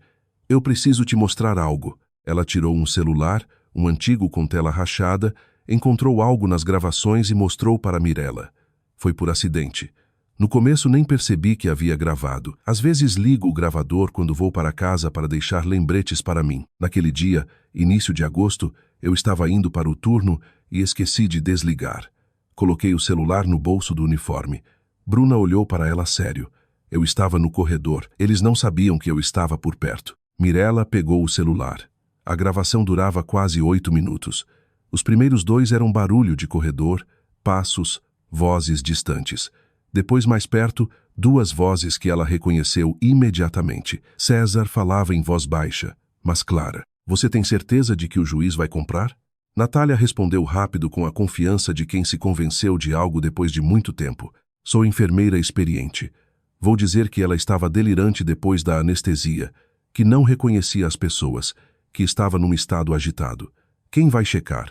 eu preciso te mostrar algo. Ela tirou um celular, um antigo com tela rachada, encontrou algo nas gravações e mostrou para Mirella. Foi por acidente. No começo nem percebi que havia gravado. Às vezes ligo o gravador quando vou para casa para deixar lembretes para mim. Naquele dia, início de agosto, eu estava indo para o turno e esqueci de desligar. Coloquei o celular no bolso do uniforme. Bruna olhou para ela sério. Eu estava no corredor. Eles não sabiam que eu estava por perto. Mirella pegou o celular. A gravação durava quase 8 minutos. Os primeiros 2 eram barulho de corredor, passos, vozes distantes. Depois, mais perto, 2 vozes que ela reconheceu imediatamente. César falava em voz baixa, mas clara. Você tem certeza de que o juiz vai comprar? Natália respondeu rápido com a confiança de quem se convenceu de algo depois de muito tempo. Sou enfermeira experiente. Vou dizer que ela estava delirante depois da anestesia, que não reconhecia as pessoas, que estava num estado agitado. Quem vai checar?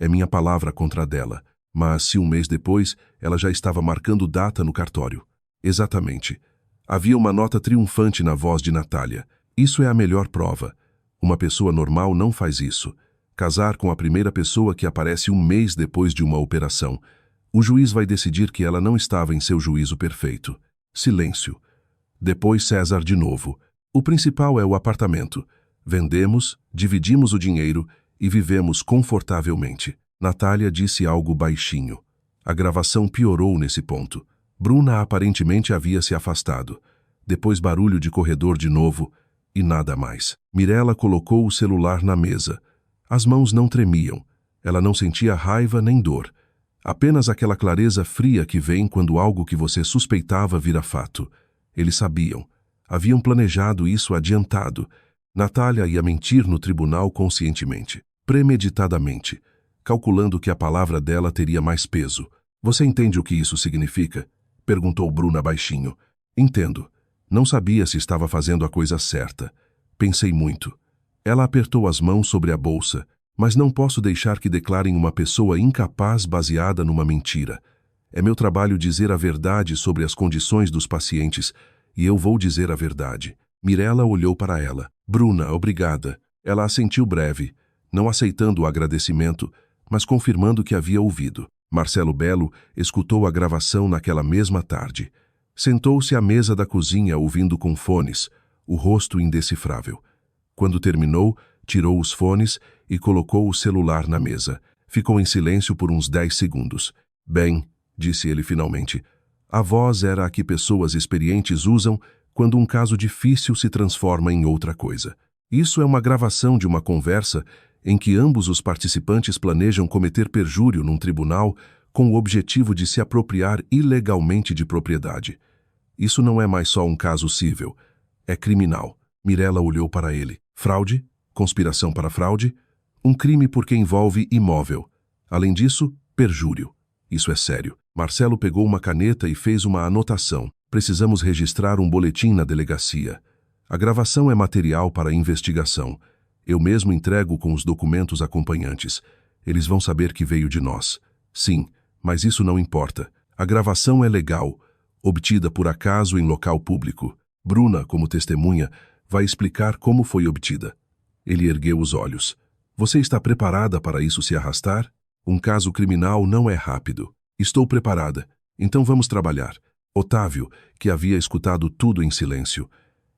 É minha palavra contra a dela. Mas se um mês depois, ela já estava marcando data no cartório. Exatamente. Havia uma nota triunfante na voz de Natália. Isso é a melhor prova. Uma pessoa normal não faz isso. Casar com a primeira pessoa que aparece um mês depois de uma operação. O juiz vai decidir que ela não estava em seu juízo perfeito. Silêncio. Depois César de novo. O principal é o apartamento. Vendemos, dividimos o dinheiro e vivemos confortavelmente. Natália disse algo baixinho. A gravação piorou nesse ponto. Bruna aparentemente havia se afastado. Depois barulho de corredor de novo e nada mais. Mirella colocou o celular na mesa. As mãos não tremiam. Ela não sentia raiva nem dor. Apenas aquela clareza fria que vem quando algo que você suspeitava vira fato. Eles sabiam. Haviam planejado isso adiantado. Natália ia mentir no tribunal conscientemente, premeditadamente, calculando que a palavra dela teria mais peso. Você entende o que isso significa? Perguntou Bruna baixinho. Entendo. Não sabia se estava fazendo a coisa certa. Pensei muito. Ela apertou as mãos sobre a bolsa, mas não posso deixar que declarem uma pessoa incapaz baseada numa mentira. É meu trabalho dizer a verdade sobre as condições dos pacientes, e eu vou dizer a verdade. Mirella olhou para ela. Bruna, obrigada. Ela assentiu breve, não aceitando o agradecimento, mas confirmando que havia ouvido. Marcelo Belo escutou a gravação naquela mesma tarde. Sentou-se à mesa da cozinha ouvindo com fones, o rosto indecifrável. Quando terminou, tirou os fones e colocou o celular na mesa. Ficou em silêncio por uns 10 segundos. Bem, disse ele finalmente, a voz era a que pessoas experientes usam quando um caso difícil se transforma em outra coisa. Isso é uma gravação de uma conversa em que ambos os participantes planejam cometer perjúrio num tribunal com o objetivo de se apropriar ilegalmente de propriedade. Isso não é mais só um caso cível, é criminal. Mirella olhou para ele. Fraude? Conspiração para fraude? Um crime porque envolve imóvel. Além disso, perjúrio. Isso é sério. Marcelo pegou uma caneta e fez uma anotação. Precisamos registrar um boletim na delegacia. A gravação é material para a investigação. Eu mesmo entrego com os documentos acompanhantes. Eles vão saber que veio de nós. Sim, mas isso não importa. A gravação é legal, obtida por acaso em local público. Bruna, como testemunha, vai explicar como foi obtida. Ele ergueu os olhos. Você está preparada para isso se arrastar? Um caso criminal não é rápido. Estou preparada. Então vamos trabalhar. Otávio, que havia escutado tudo em silêncio.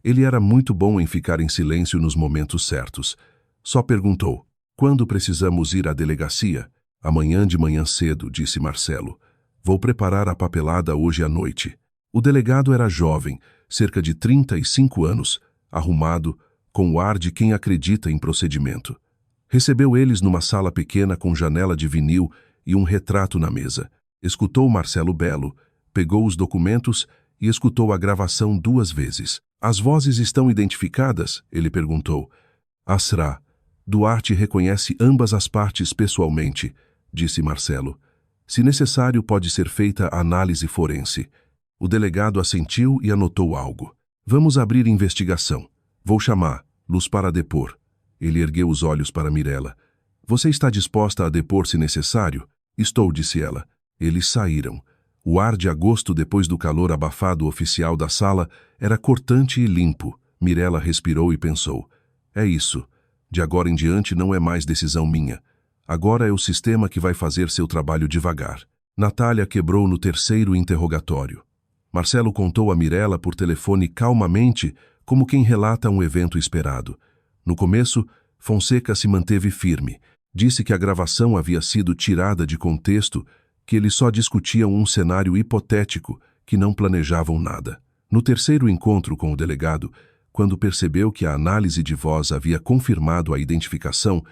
Ele era muito bom em ficar em silêncio nos momentos certos. Só perguntou, quando precisamos ir à delegacia? Amanhã de manhã cedo, disse Marcelo. Vou preparar a papelada hoje à noite. O delegado era jovem, cerca de 35 anos, arrumado, com o ar de quem acredita em procedimento. Recebeu eles numa sala pequena com janela de vinil e um retrato na mesa. Escutou Marcelo Belo, pegou os documentos e escutou a gravação 2 vezes. As vozes estão identificadas? Ele perguntou. Asrá. Duarte reconhece ambas as partes pessoalmente, disse Marcelo. Se necessário, pode ser feita a análise forense. O delegado assentiu e anotou algo. Vamos abrir investigação. Vou chamar, Luz para depor. Ele ergueu os olhos para Mirella. Você está disposta a depor se necessário? Estou, disse ela. Eles saíram. O ar de agosto depois do calor abafado oficial da sala era cortante e limpo. Mirella respirou e pensou. É isso. De agora em diante não é mais decisão minha. Agora é o sistema que vai fazer seu trabalho devagar. Natália quebrou no 3º interrogatório. Marcelo contou a Mirella por telefone calmamente, como quem relata um evento esperado. No começo, Fonseca se manteve firme. Disse que a gravação havia sido tirada de contexto, que eles só discutiam um cenário hipotético, que não planejavam nada. No 3º encontro com o delegado, quando percebeu que a análise de voz havia confirmado a identificação,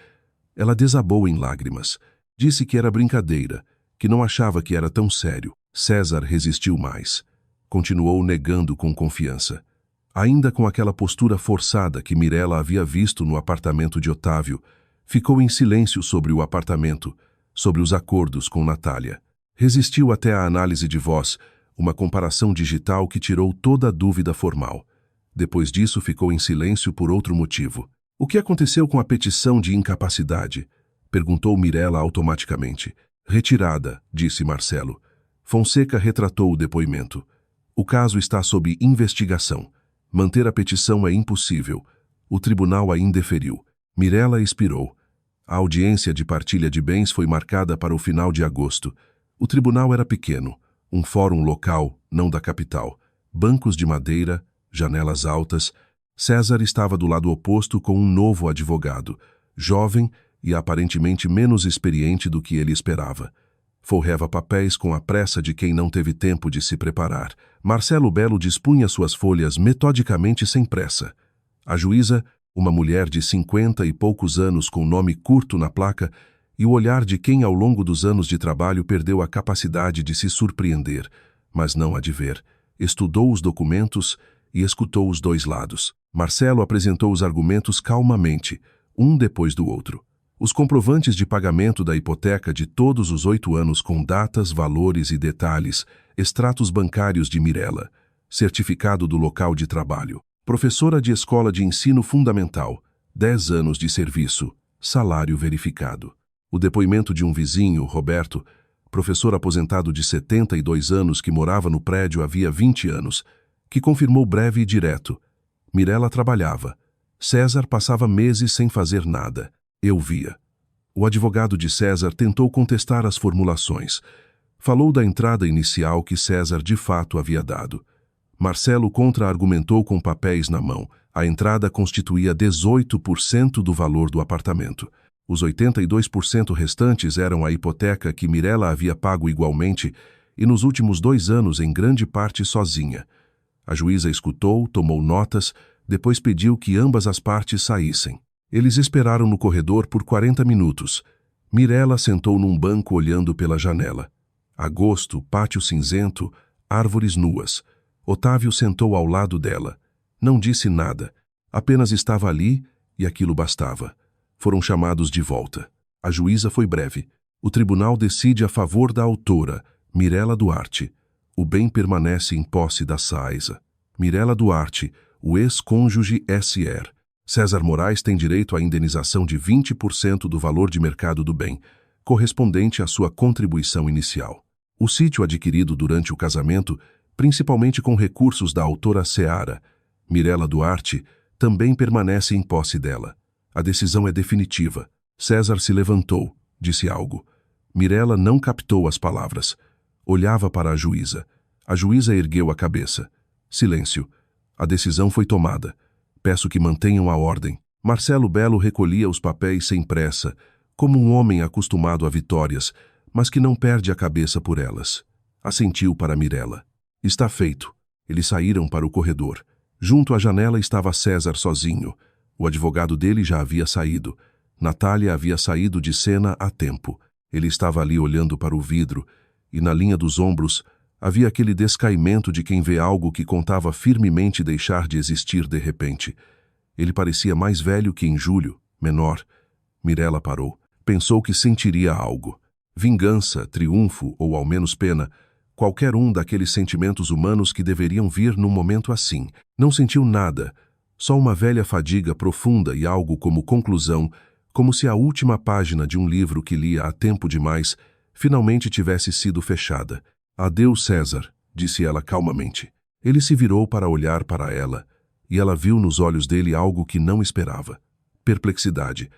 ela desabou em lágrimas. Disse que era brincadeira, que não achava que era tão sério. César resistiu mais. Continuou negando com confiança. Ainda com aquela postura forçada que Mirella havia visto no apartamento de Otávio, ficou em silêncio sobre o apartamento, sobre os acordos com Natália. Resistiu até a análise de voz, uma comparação digital que tirou toda a dúvida formal. Depois disso, ficou em silêncio por outro motivo. O que aconteceu com a petição de incapacidade? Perguntou Mirella automaticamente. Retirada, disse Marcelo. Fonseca retratou o depoimento. O caso está sob investigação. Manter a petição é impossível. O tribunal a indeferiu. Mirella expirou. A audiência de partilha de bens foi marcada para o final de agosto. O tribunal era pequeno, um fórum local, não da capital. Bancos de madeira, janelas altas. César estava do lado oposto com um novo advogado, jovem e aparentemente menos experiente do que ele esperava. Forreva papéis com a pressa de quem não teve tempo de se preparar. Marcelo Belo dispunha suas folhas metodicamente sem pressa. A juíza, uma mulher de 50 e poucos anos com nome curto na placa, e o olhar de quem ao longo dos anos de trabalho perdeu a capacidade de se surpreender, mas não a de ver. Estudou os documentos e escutou os 2 lados. Marcelo apresentou os argumentos calmamente, um depois do outro. Os comprovantes de pagamento da hipoteca de todos os 8 anos com datas, valores e detalhes, extratos bancários de Mirella, certificado do local de trabalho, professora de escola de ensino fundamental, 10 anos de serviço, salário verificado. O depoimento de um vizinho, Roberto, professor aposentado de 72 anos que morava no prédio havia 20 anos, que confirmou breve e direto. Mirella trabalhava. César passava meses sem fazer nada. Eu via. O advogado de César tentou contestar as formulações. Falou da entrada inicial que César de fato havia dado. Marcelo contra-argumentou com papéis na mão. A entrada constituía 18% do valor do apartamento. Os 82% restantes eram a hipoteca que Mirella havia pago igualmente e nos últimos 2 anos em grande parte sozinha. A juíza escutou, tomou notas, depois pediu que ambas as partes saíssem. Eles esperaram no corredor por 40 minutos. Mirella sentou num banco olhando pela janela. Agosto, pátio cinzento, árvores nuas. Otávio sentou ao lado dela. Não disse nada, apenas estava ali e aquilo bastava. Foram chamados de volta. A juíza foi breve. O tribunal decide a favor da autora, Mirella Duarte. O bem permanece em posse da Saisa. Mirella Duarte, o ex-cônjuge SR. César Moraes tem direito à indenização de 20% do valor de mercado do bem, correspondente à sua contribuição inicial. O sítio adquirido durante o casamento, principalmente com recursos da autora Seara, Mirella Duarte, também permanece em posse dela. A decisão é definitiva. César se levantou, disse algo. Mirella não captou as palavras. Olhava para a juíza. A juíza ergueu a cabeça. Silêncio. A decisão foi tomada. Peço que mantenham a ordem. Marcelo Belo recolhia os papéis sem pressa, como um homem acostumado a vitórias, mas que não perde a cabeça por elas. Assentiu para Mirella. Está feito. Eles saíram para o corredor. Junto à janela estava César sozinho. O advogado dele já havia saído. Natália havia saído de cena há tempo. Ele estava ali olhando para o vidro, e na linha dos ombros havia aquele descaimento de quem vê algo que contava firmemente deixar de existir de repente. Ele parecia mais velho que em julho, menor. Mirella parou. Pensou que sentiria algo. Vingança, triunfo ou ao menos pena, qualquer um daqueles sentimentos humanos que deveriam vir num momento assim. Não sentiu nada. Só uma velha fadiga profunda e algo como conclusão, como se a última página de um livro que lia há tempo demais finalmente tivesse sido fechada. Adeus, César, disse ela calmamente. Ele se virou para olhar para ela, e ela viu nos olhos dele algo que não esperava. Perplexidade.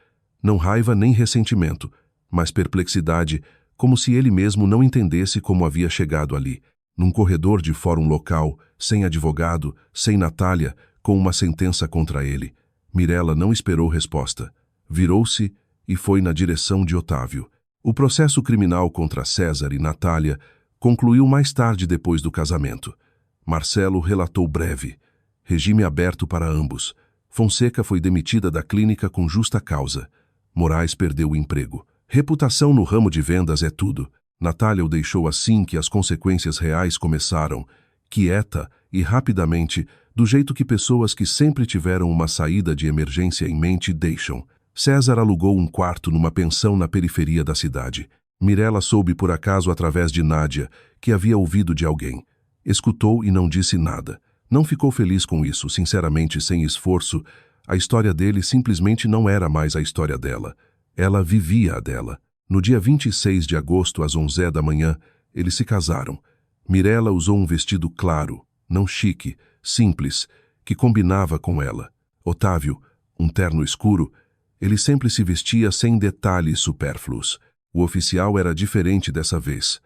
Não raiva nem ressentimento, mas perplexidade, como se ele mesmo não entendesse como havia chegado ali, num corredor de fórum local, sem advogado, sem Natália, com uma sentença contra ele. Mirella não esperou resposta. Virou-se e foi na direção de Otávio. O processo criminal contra César e Natália concluiu mais tarde depois do casamento. Marcelo relatou breve. Regime aberto para ambos. Fonseca foi demitida da clínica com justa causa. Moraes perdeu o emprego. Reputação no ramo de vendas é tudo. Natália o deixou assim que as consequências reais começaram, quieta e rapidamente, do jeito que pessoas que sempre tiveram uma saída de emergência em mente deixam. César alugou um quarto numa pensão na periferia da cidade. Mirella soube por acaso através de Nádia, que havia ouvido de alguém. Escutou e não disse nada. Não ficou feliz com isso, sinceramente, sem esforço. A história dele simplesmente não era mais a história dela. Ela vivia a dela. No dia 26 de agosto, às 11 da manhã, eles se casaram. Mirella usou um vestido claro, não chique, simples, que combinava com ela. Otávio, um terno escuro, ele sempre se vestia sem detalhes supérfluos. O oficial era diferente dessa vez.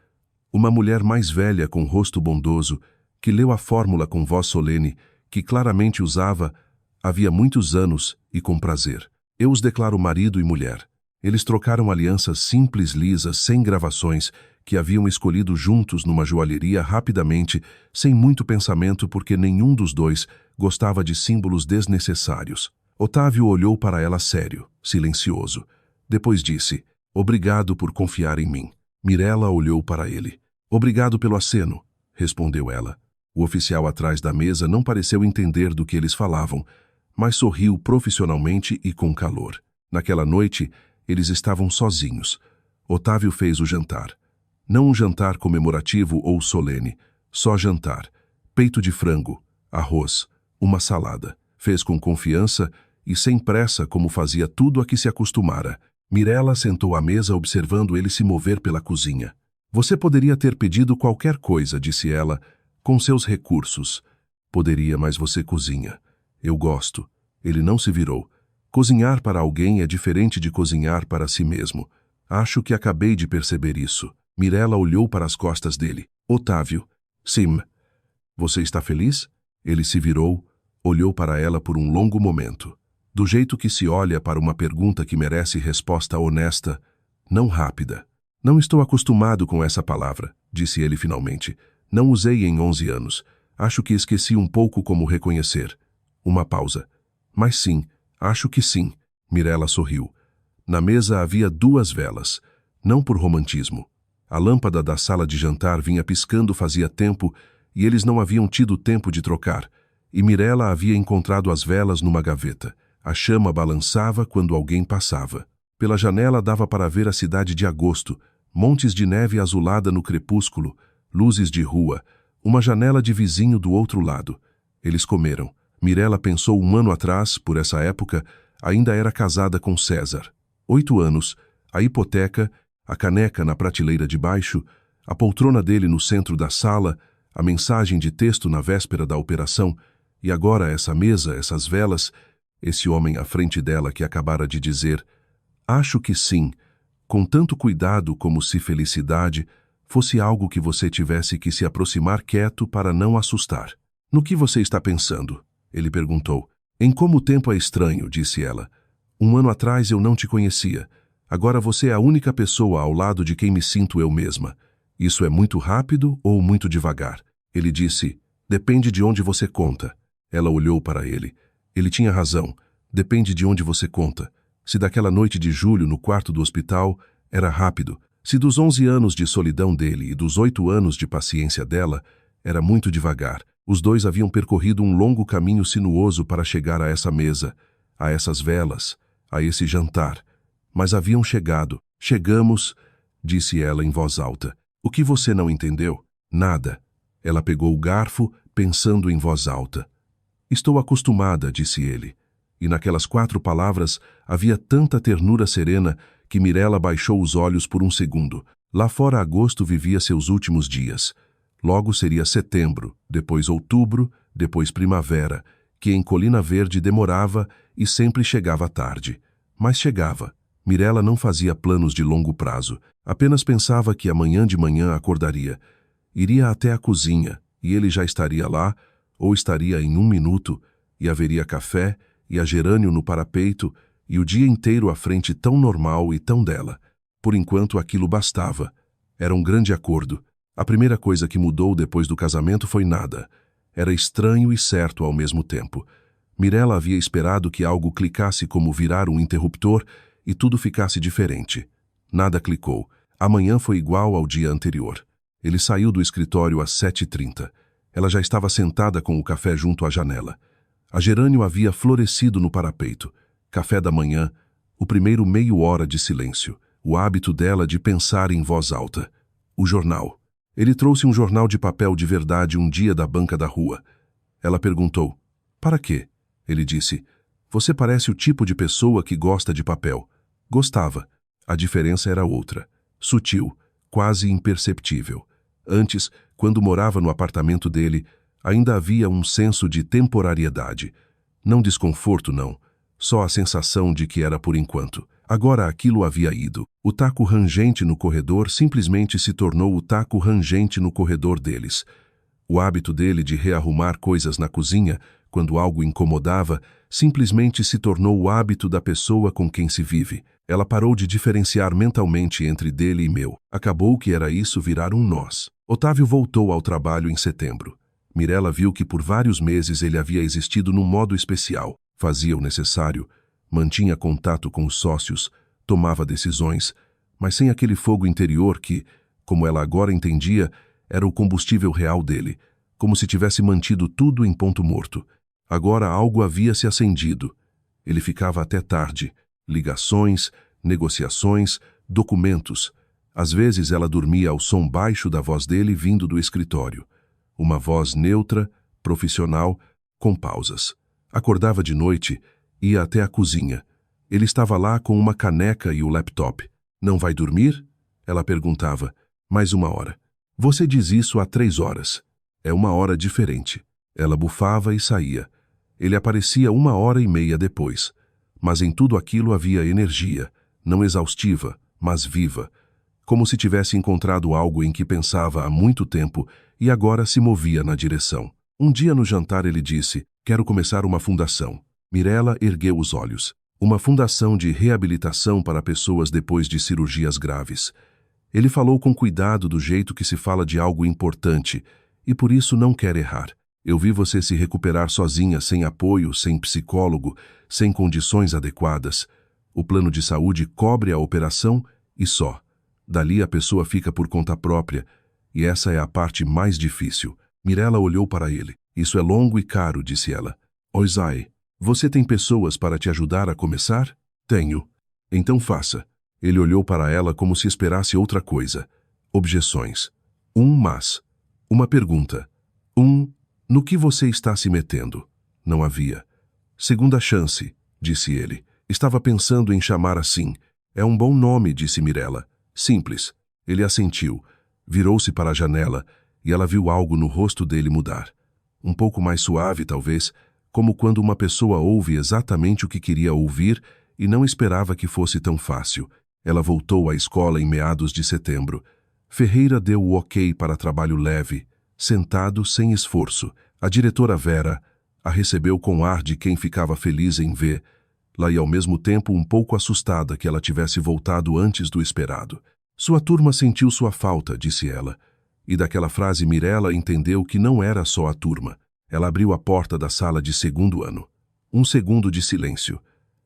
Uma mulher mais velha com rosto bondoso, que leu a fórmula com voz solene, que claramente usava havia muitos anos e com prazer. Eu os declaro marido e mulher. Eles trocaram alianças simples, lisas, sem gravações, que haviam escolhido juntos numa joalheria rapidamente, sem muito pensamento porque nenhum dos dois gostava de símbolos desnecessários. Otávio olhou para ela sério, silencioso. Depois disse, obrigado por confiar em mim. Mirella olhou para ele. Obrigado pelo aceno, respondeu ela. O oficial atrás da mesa não pareceu entender do que eles falavam, mas sorriu profissionalmente e com calor. Naquela noite, Eles estavam sozinhos. Otávio fez o jantar. Não um jantar comemorativo ou solene, só jantar. Peito de frango, arroz, uma salada. Fez com confiança e sem pressa, como fazia tudo a que se acostumara. Mirela sentou à mesa observando ele se mover pela cozinha. Você poderia ter pedido qualquer coisa, disse ela, com seus recursos. Poderia, mas você cozinha. Eu gosto. Ele não se virou. Cozinhar para alguém é diferente de cozinhar para si mesmo. Acho que acabei de perceber isso. Mirela olhou para as costas dele. Otávio. Sim. Você está feliz? Ele se virou, olhou para ela por um longo momento. Do jeito que se olha para uma pergunta que merece resposta honesta, não rápida. Não estou acostumado com essa palavra, disse ele finalmente. Não usei em 11 anos. Acho que esqueci um pouco como reconhecer. Uma pausa. Mas sim, acho que sim. Mirela sorriu. Na mesa havia 2 velas. Não por romantismo. A lâmpada da sala de jantar vinha piscando fazia tempo e eles não haviam tido tempo de trocar. E Mirela havia encontrado as velas numa gaveta. A chama balançava quando alguém passava. Pela janela dava para ver a cidade de agosto, montes de neve azulada no crepúsculo, luzes de rua, uma janela de vizinho do outro lado. Eles comeram. Mirela pensou 1 ano atrás, por essa época, ainda era casada com César. 8 anos, a hipoteca, a caneca na prateleira de baixo, a poltrona dele no centro da sala, a mensagem de texto na véspera da operação, e agora essa mesa, essas velas, esse homem à frente dela que acabara de dizer, acho que sim, com tanto cuidado como se felicidade fosse algo que você tivesse que se aproximar quieto para não assustar. No que você está pensando? Ele perguntou. Em como o tempo é estranho, disse ela. 1 ano atrás eu não te conhecia. Agora você é a única pessoa ao lado de quem me sinto eu mesma. Isso é muito rápido ou muito devagar? Ele disse, depende de onde você conta. Ela olhou para ele. Ele tinha razão. Depende de onde você conta. Se daquela noite de julho no quarto do hospital, era rápido. Se dos 11 anos de solidão dele e dos 8 anos de paciência dela, era muito devagar. Os dois haviam percorrido um longo caminho sinuoso para chegar a essa mesa, a essas velas, a esse jantar. Mas haviam chegado. Chegamos, disse ela em voz alta. O que você não entendeu? Nada. Ela pegou o garfo, pensando em voz alta. Estou acostumada, disse ele. E naquelas 4 palavras havia tanta ternura serena que Mirela baixou os olhos por um segundo. Lá fora agosto vivia seus últimos dias. Logo seria setembro, depois outubro, depois primavera, que em Colina Verde demorava e sempre chegava tarde. Mas chegava. Mirela não fazia planos de longo prazo, apenas pensava que amanhã de manhã acordaria. Iria até a cozinha, e ele já estaria lá, ou estaria em 1 minuto, e haveria café, e a gerânio no parapeito, e o dia inteiro à frente tão normal e tão dela. Por enquanto aquilo bastava. Era um grande acordo. A primeira coisa que mudou depois do casamento foi nada. Era estranho e certo ao mesmo tempo. Mirela havia esperado que algo clicasse como virar um interruptor e tudo ficasse diferente. Nada clicou. Amanhã foi igual ao dia anterior. Ele saiu do escritório às 7h30. Ela já estava sentada com o café junto à janela. A gerânio havia florescido no parapeito. Café da manhã, o primeiro meia hora de silêncio. O hábito dela de pensar em voz alta. O jornal. Ele trouxe um jornal de papel de verdade um dia da banca da rua. Ela perguntou, para quê? Ele disse, você parece o tipo de pessoa que gosta de papel. Gostava. A diferença era outra. Sutil, quase imperceptível. Antes, quando morava no apartamento dele, ainda havia um senso de temporariedade. Não desconforto, não. Só a sensação de que era por enquanto. Agora aquilo havia ido. O taco rangente no corredor simplesmente se tornou o taco rangente no corredor deles. O hábito dele de rearrumar coisas na cozinha, quando algo incomodava, simplesmente se tornou o hábito da pessoa com quem se vive. Ela parou de diferenciar mentalmente entre dele e meu. Acabou que era isso virar um nós. Otávio voltou ao trabalho em setembro. Mirela viu que por vários meses ele havia existido num modo especial. Fazia o necessário, mantinha contato com os sócios, tomava decisões, mas sem aquele fogo interior que, como ela agora entendia, era o combustível real dele, como se tivesse mantido tudo em ponto morto. Agora algo havia se acendido. Ele ficava até tarde, ligações, negociações, documentos. Às vezes ela dormia ao som baixo da voz dele vindo do escritório. Uma voz neutra, profissional, com pausas. Acordava de noite, ia até a cozinha. Ele estava lá com uma caneca e o laptop. Não vai dormir? Ela perguntava. Mais 1 hora. Você diz isso há 3 horas. É 1 hora diferente. Ela bufava e saía. Ele aparecia 1 hora e meia depois. Mas em tudo aquilo havia energia, não exaustiva, mas viva. Como se tivesse encontrado algo em que pensava há muito tempo e agora se movia na direção. Um dia no jantar ele disse, quero começar uma fundação. Mirella ergueu os olhos. Uma fundação de reabilitação para pessoas depois de cirurgias graves. Ele falou com cuidado do jeito que se fala de algo importante, e por isso não quer errar. Eu vi você se recuperar sozinha, sem apoio, sem psicólogo, sem condições adequadas. O plano de saúde cobre a operação e só. Dali a pessoa fica por conta própria, e essa é a parte mais difícil. Mirella olhou para ele. Isso é longo e caro, disse ela. Oisai, você tem pessoas para te ajudar a começar? Tenho. Então faça. Ele olhou para ela como se esperasse outra coisa. Objeções. Mas. Uma pergunta. No que você está se metendo? Não havia. Segunda chance, disse ele. Estava pensando em chamar assim. É um bom nome, disse Mirella. Simples. Ele assentiu. Virou-se para a janela e ela viu algo no rosto dele mudar. Um pouco mais suave, talvez, como quando uma pessoa ouve exatamente o que queria ouvir e não esperava que fosse tão fácil. Ela voltou à escola em meados de setembro. Ferreira deu o ok para trabalho leve, sentado sem esforço. A diretora Vera a recebeu com ar de quem ficava feliz em vê-la e ao mesmo tempo um pouco assustada que ela tivesse voltado antes do esperado. Sua turma sentiu sua falta, disse ela. E daquela frase Mirella entendeu que não era só a turma. Ela abriu a porta da sala de 2º ano. 1 segundo de silêncio.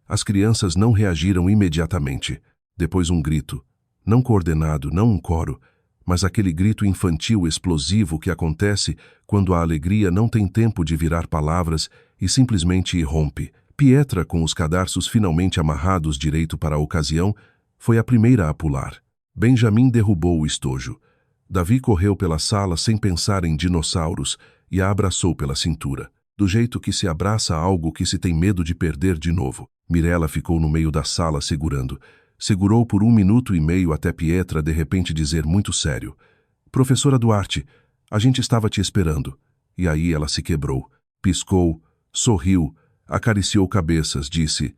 As crianças não reagiram imediatamente. Depois um grito. Não coordenado, não um coro, mas aquele grito infantil explosivo que acontece quando a alegria não tem tempo de virar palavras e simplesmente irrompe. Pietra, com os cadarços finalmente amarrados direito para a ocasião, foi a primeira a pular. Benjamin derrubou o estojo. Davi correu pela sala sem pensar em dinossauros e a abraçou pela cintura. Do jeito que se abraça algo que se tem medo de perder de novo. Mirella ficou no meio da sala segurando. Segurou por 1 minuto e meio até Pietra de repente dizer muito sério. Professora Duarte, a gente estava te esperando. E aí ela se quebrou. Piscou, sorriu, acariciou cabeças, disse,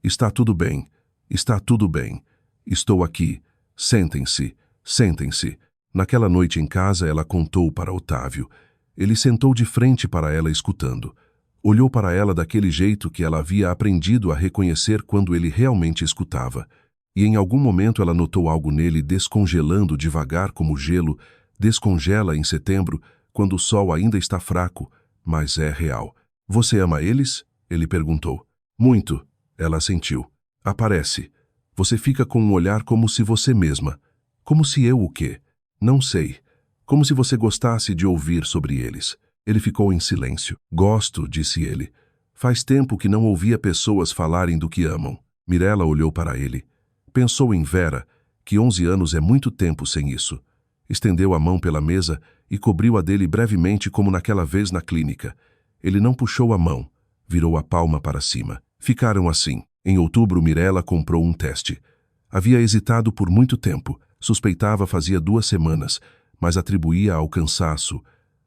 está tudo bem, está tudo bem. Estou aqui. Sentem-se, sentem-se. Naquela noite em casa ela contou para Otávio. Ele sentou de frente para ela escutando. Olhou para ela daquele jeito que ela havia aprendido a reconhecer quando ele realmente escutava. E em algum momento ela notou algo nele descongelando devagar como gelo, descongela em setembro, quando o sol ainda está fraco, mas é real. Você ama eles? Ele perguntou. Muito, ela assentiu. Aparece. Você fica com um olhar como se você mesma. Como se eu o quê? Não sei. Como se você gostasse de ouvir sobre eles. Ele ficou em silêncio. Gosto, disse ele. Faz tempo que não ouvia pessoas falarem do que amam. Mirella olhou para ele. Pensou em Vera, que 11 anos é muito tempo sem isso. Estendeu a mão pela mesa e cobriu a dele brevemente como naquela vez na clínica. Ele não puxou a mão, virou a palma para cima. Ficaram assim. Em outubro, Mirella comprou um teste. Havia hesitado por muito tempo, suspeitava fazia 2 semanas, mas atribuía ao cansaço,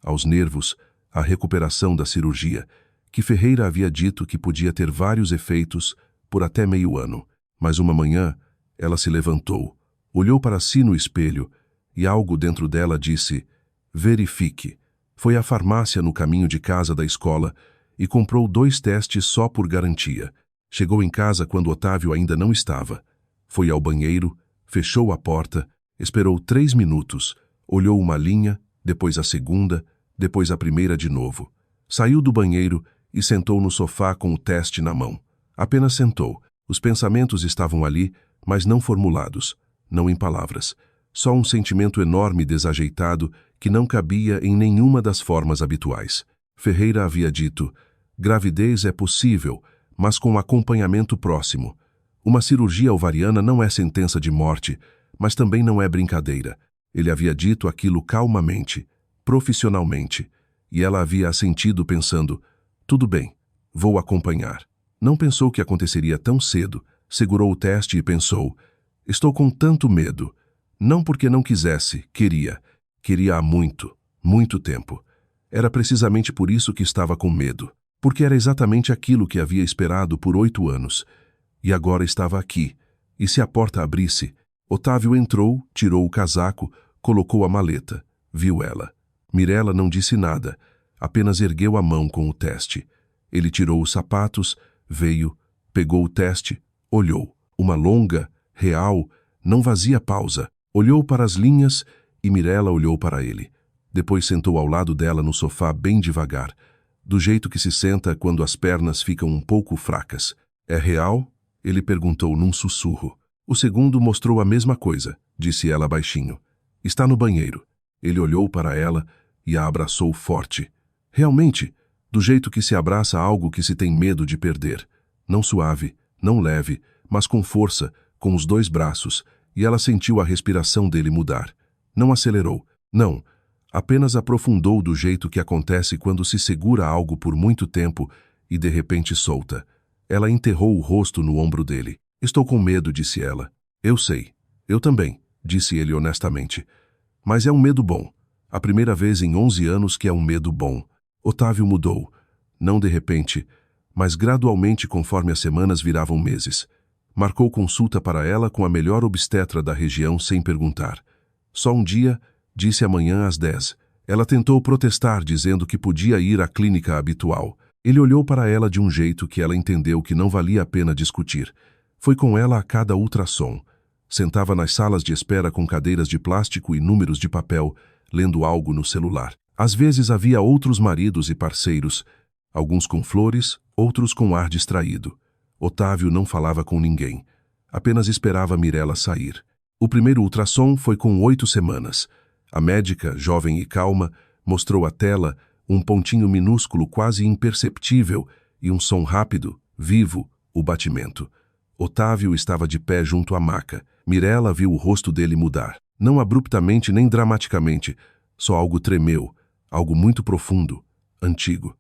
aos nervos, à recuperação da cirurgia, que Ferreira havia dito que podia ter vários efeitos por até meio ano. Mas uma manhã, ela se levantou, olhou para si no espelho e algo dentro dela disse, verifique. Foi à farmácia no caminho de casa da escola e comprou 2 testes só por garantia. Chegou em casa quando Otávio ainda não estava. Foi ao banheiro, fechou a porta, esperou 3 minutos, olhou uma linha, depois a segunda, depois a primeira de novo. Saiu do banheiro e sentou no sofá com o teste na mão. Apenas sentou. Os pensamentos estavam ali, mas não formulados, não em palavras. Só um sentimento enorme desajeitado que não cabia em nenhuma das formas habituais. Ferreira havia dito, gravidez é possível, mas com acompanhamento próximo. Uma cirurgia ovariana não é sentença de morte, mas também não é brincadeira. Ele havia dito aquilo calmamente, profissionalmente, e ela havia assentido pensando, tudo bem, vou acompanhar. Não pensou que aconteceria tão cedo, segurou o teste e pensou, estou com tanto medo. Não porque não quisesse, queria. Queria há muito, muito tempo. Era precisamente por isso que estava com medo, porque era exatamente aquilo que havia esperado por 8 anos. E agora estava aqui. E se a porta abrisse? Otávio entrou, tirou o casaco, colocou a maleta. Viu ela. Mirella não disse nada, apenas ergueu a mão com o teste. Ele tirou os sapatos, veio, pegou o teste, olhou. Uma longa, real, não vazia pausa. Olhou para as linhas e Mirella olhou para ele. Depois sentou ao lado dela no sofá bem devagar, do jeito que se senta quando as pernas ficam um pouco fracas. É real? Ele perguntou num sussurro. O segundo mostrou a mesma coisa, disse ela baixinho. Está no banheiro. Ele olhou para ela e a abraçou forte. Realmente, do jeito que se abraça algo que se tem medo de perder. Não suave, não leve, mas com força, com os 2 braços, e ela sentiu a respiração dele mudar. Não acelerou, não. Apenas aprofundou do jeito que acontece quando se segura algo por muito tempo e de repente solta. Ela enterrou o rosto no ombro dele. Estou com medo, disse ela. Eu sei. Eu também, disse ele honestamente. Mas é um medo bom. A primeira vez em 11 anos que é um medo bom. Otávio mudou. Não de repente, mas gradualmente conforme as semanas viravam meses. Marcou consulta para ela com a melhor obstetra da região sem perguntar. Só um dia, disse amanhã às 10. Ela tentou protestar dizendo que podia ir à clínica habitual. Ele olhou para ela de um jeito que ela entendeu que não valia a pena discutir. Foi com ela a cada ultrassom. Sentava nas salas de espera com cadeiras de plástico e números de papel, lendo algo no celular. Às vezes havia outros maridos e parceiros, alguns com flores, outros com ar distraído. Otávio não falava com ninguém. Apenas esperava Mirella sair. O primeiro ultrassom foi com 8 semanas. A médica, jovem e calma, mostrou à tela um pontinho minúsculo quase imperceptível e um som rápido, vivo, o batimento. Otávio estava de pé junto à maca. Mirella viu o rosto dele mudar. Não abruptamente nem dramaticamente, só algo tremeu, algo muito profundo, antigo.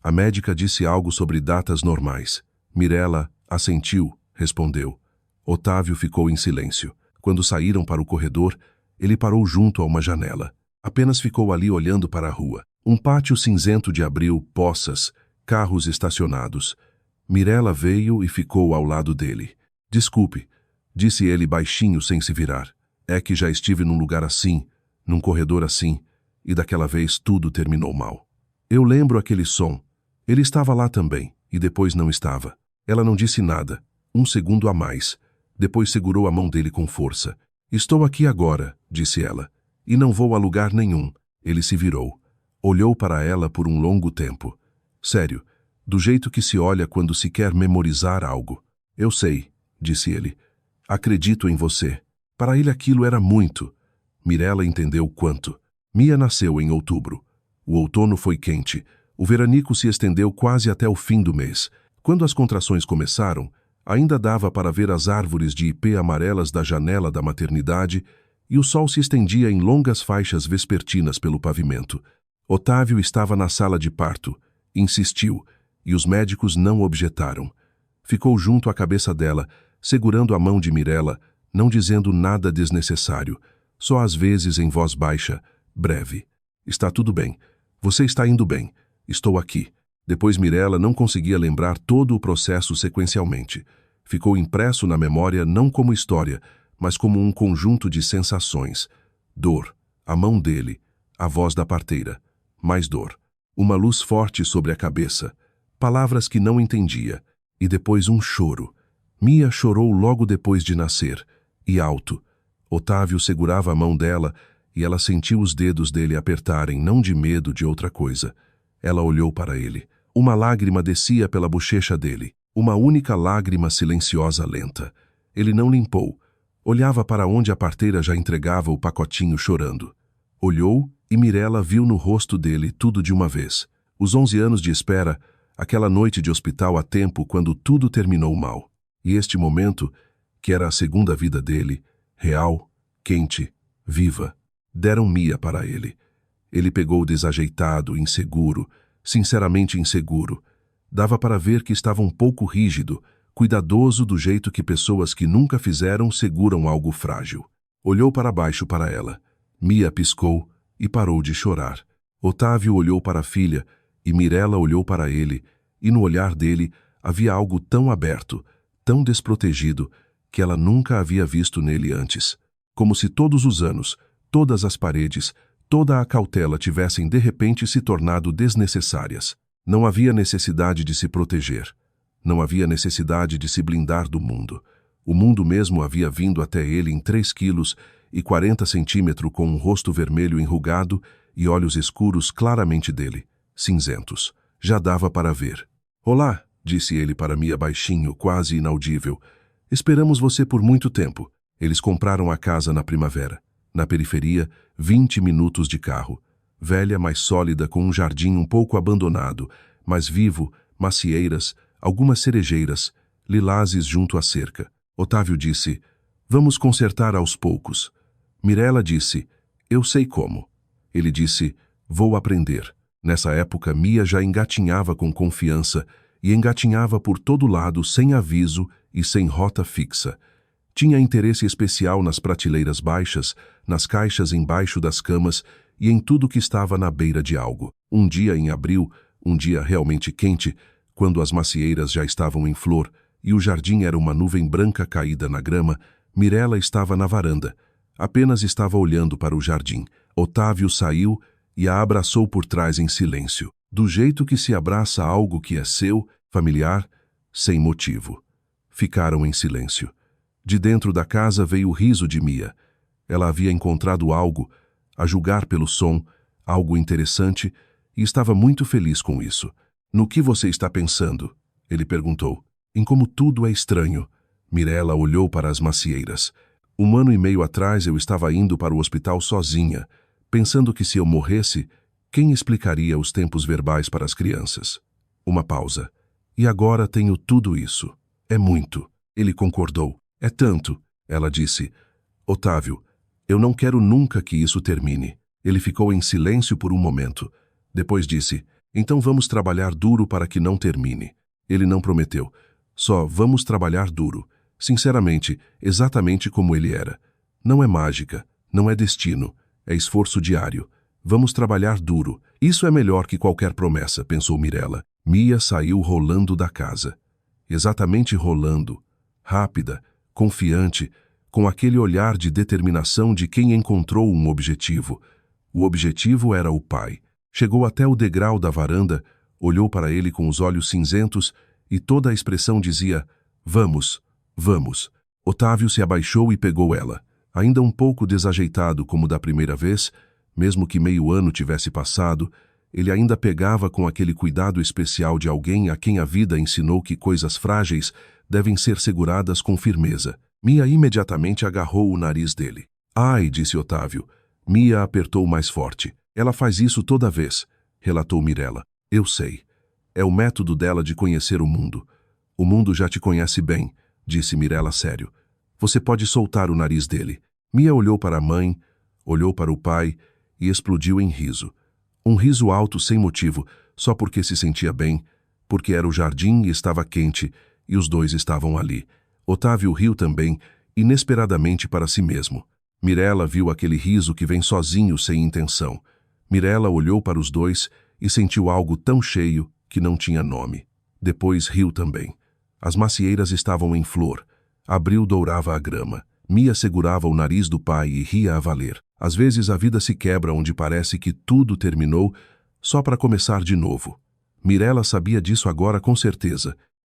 A médica disse algo sobre datas normais. Mirella assentiu, respondeu. Otávio ficou em silêncio. Quando saíram para o corredor, ele parou junto a uma janela. Apenas ficou ali olhando para a rua. Um pátio cinzento de abril, poças, carros estacionados. Mirella veio e ficou ao lado dele. Desculpe, disse ele baixinho sem se virar. É que já estive num lugar assim, num corredor assim, e daquela vez tudo terminou mal. Eu lembro aquele som. Ele estava lá também, e depois não estava. Ela não disse nada. 1 segundo a mais. Depois segurou a mão dele com força. Estou aqui agora, disse ela, e não vou a lugar nenhum. Ele se virou. Olhou para ela por um longo tempo. Sério, do jeito que se olha quando se quer memorizar algo. Eu sei, disse ele. Acredito em você. Para ele aquilo era muito. Mirella entendeu quanto. Mia nasceu em outubro. O outono foi quente. O veranico se estendeu quase até o fim do mês. Quando as contrações começaram, ainda dava para ver as árvores de ipê amarelas da janela da maternidade e o sol se estendia em longas faixas vespertinas pelo pavimento. Otávio estava na sala de parto. Insistiu, e os médicos não objetaram. Ficou junto à cabeça dela, segurando a mão de Mirella, não dizendo nada desnecessário, só às vezes em voz baixa, breve. Está tudo bem. Você está indo bem. Estou aqui. Depois Mirella não conseguia lembrar todo o processo sequencialmente. Ficou impresso na memória não como história, mas como um conjunto de sensações. Dor, a mão dele, a voz da parteira. Mais dor. Uma luz forte sobre a cabeça. Palavras que não entendia. E depois um choro. Mia chorou logo depois de nascer. E alto. Otávio segurava a mão dela e ela sentiu os dedos dele apertarem, não de medo de outra coisa. Ela olhou para ele. Uma lágrima descia pela bochecha dele. Uma única lágrima silenciosa lenta. Ele não limpou. Olhava para onde a parteira já entregava o pacotinho chorando. Olhou e Mirella viu no rosto dele tudo de uma vez. Os 11 anos de espera, aquela noite de hospital a tempo quando tudo terminou mal. E este momento, que era a segunda vida dele, real, quente, viva, deram Mia para ele. Ele pegou desajeitado, inseguro, sinceramente inseguro. Dava para ver que estava um pouco rígido, cuidadoso do jeito que pessoas que nunca fizeram seguram algo frágil. Olhou para baixo para ela. Mia piscou e parou de chorar. Otávio olhou para a filha e Mirella olhou para ele, e no olhar dele havia algo tão aberto, tão desprotegido, que ela nunca havia visto nele antes. Como se todos os anos, todas as paredes, toda a cautela tivessem de repente se tornado desnecessárias. Não havia necessidade de se proteger. Não havia necessidade de se blindar do mundo. O mundo mesmo havia vindo até ele em 3 quilos e 40 centímetros com um rosto vermelho enrugado e olhos escuros claramente dele, cinzentos. Já dava para ver. "Olá", disse ele para Mia baixinho, quase inaudível. "Esperamos você por muito tempo." Eles compraram a casa na primavera. Na periferia, 20 minutos de carro. Velha, mas sólida, com um jardim um pouco abandonado, mas vivo, macieiras, algumas cerejeiras, lilazes junto à cerca. Otávio disse: "Vamos consertar aos poucos." Mirella disse: "Eu sei como." Ele disse: "Vou aprender." Nessa época, Mia já engatinhava com confiança e engatinhava por todo lado sem aviso e sem rota fixa. Tinha interesse especial nas prateleiras baixas, nas caixas embaixo das camas e em tudo que estava na beira de algo. Um dia em abril, um dia realmente quente, quando as macieiras já estavam em flor e o jardim era uma nuvem branca caída na grama, Mirella estava na varanda. Apenas estava olhando para o jardim. Otávio saiu e a abraçou por trás em silêncio, do jeito que se abraça algo que é seu, familiar, sem motivo. Ficaram em silêncio. De dentro da casa veio o riso de Mia. Ela havia encontrado algo, a julgar pelo som, algo interessante, e estava muito feliz com isso. "No que você está pensando?" ele perguntou. "Em como tudo é estranho." Mirella olhou para as macieiras. "Um ano e meio atrás eu estava indo para o hospital sozinha, pensando que se eu morresse, quem explicaria os tempos verbais para as crianças?" Uma pausa. "E agora tenho tudo isso. É muito." Ele concordou. "É tanto." Ela disse: "Otávio, eu não quero nunca que isso termine." Ele ficou em silêncio por um momento. Depois disse: "Então vamos trabalhar duro para que não termine." Ele não prometeu. Só vamos trabalhar duro. Sinceramente, exatamente como ele era. Não é mágica, não é destino, é esforço diário. Vamos trabalhar duro. Isso é melhor que qualquer promessa, pensou Mirella. Mia saiu rolando da casa. Exatamente rolando. Rápida, confiante, com aquele olhar de determinação de quem encontrou um objetivo. O objetivo era o pai. Chegou até o degrau da varanda, olhou para ele com os olhos cinzentos e toda a expressão dizia: "Vamos, vamos." Otávio se abaixou e pegou ela. Ainda um pouco desajeitado como da primeira vez, mesmo que meio ano tivesse passado, ele ainda pegava com aquele cuidado especial de alguém a quem a vida ensinou que coisas frágeis devem ser seguradas com firmeza. Mia imediatamente agarrou o nariz dele. "Ai", disse Otávio. Mia apertou mais forte. "Ela faz isso toda vez", relatou Mirella. "Eu sei. É o método dela de conhecer o mundo." "O mundo já te conhece bem", disse Mirella sério. "Você pode soltar o nariz dele." Mia olhou para a mãe, olhou para o pai e explodiu em riso. Um riso alto sem motivo, só porque se sentia bem, porque era o jardim e estava quente, e os dois estavam ali. Otávio riu também, inesperadamente para si mesmo. Mirella viu aquele riso que vem sozinho sem intenção. Mirella olhou para os dois e sentiu algo tão cheio que não tinha nome. Depois riu também. As macieiras estavam em flor. Abril dourava a grama. Mia segurava o nariz do pai e ria a valer. Às vezes a vida se quebra onde parece que tudo terminou, só para começar de novo. Mirella sabia disso agora com certeza,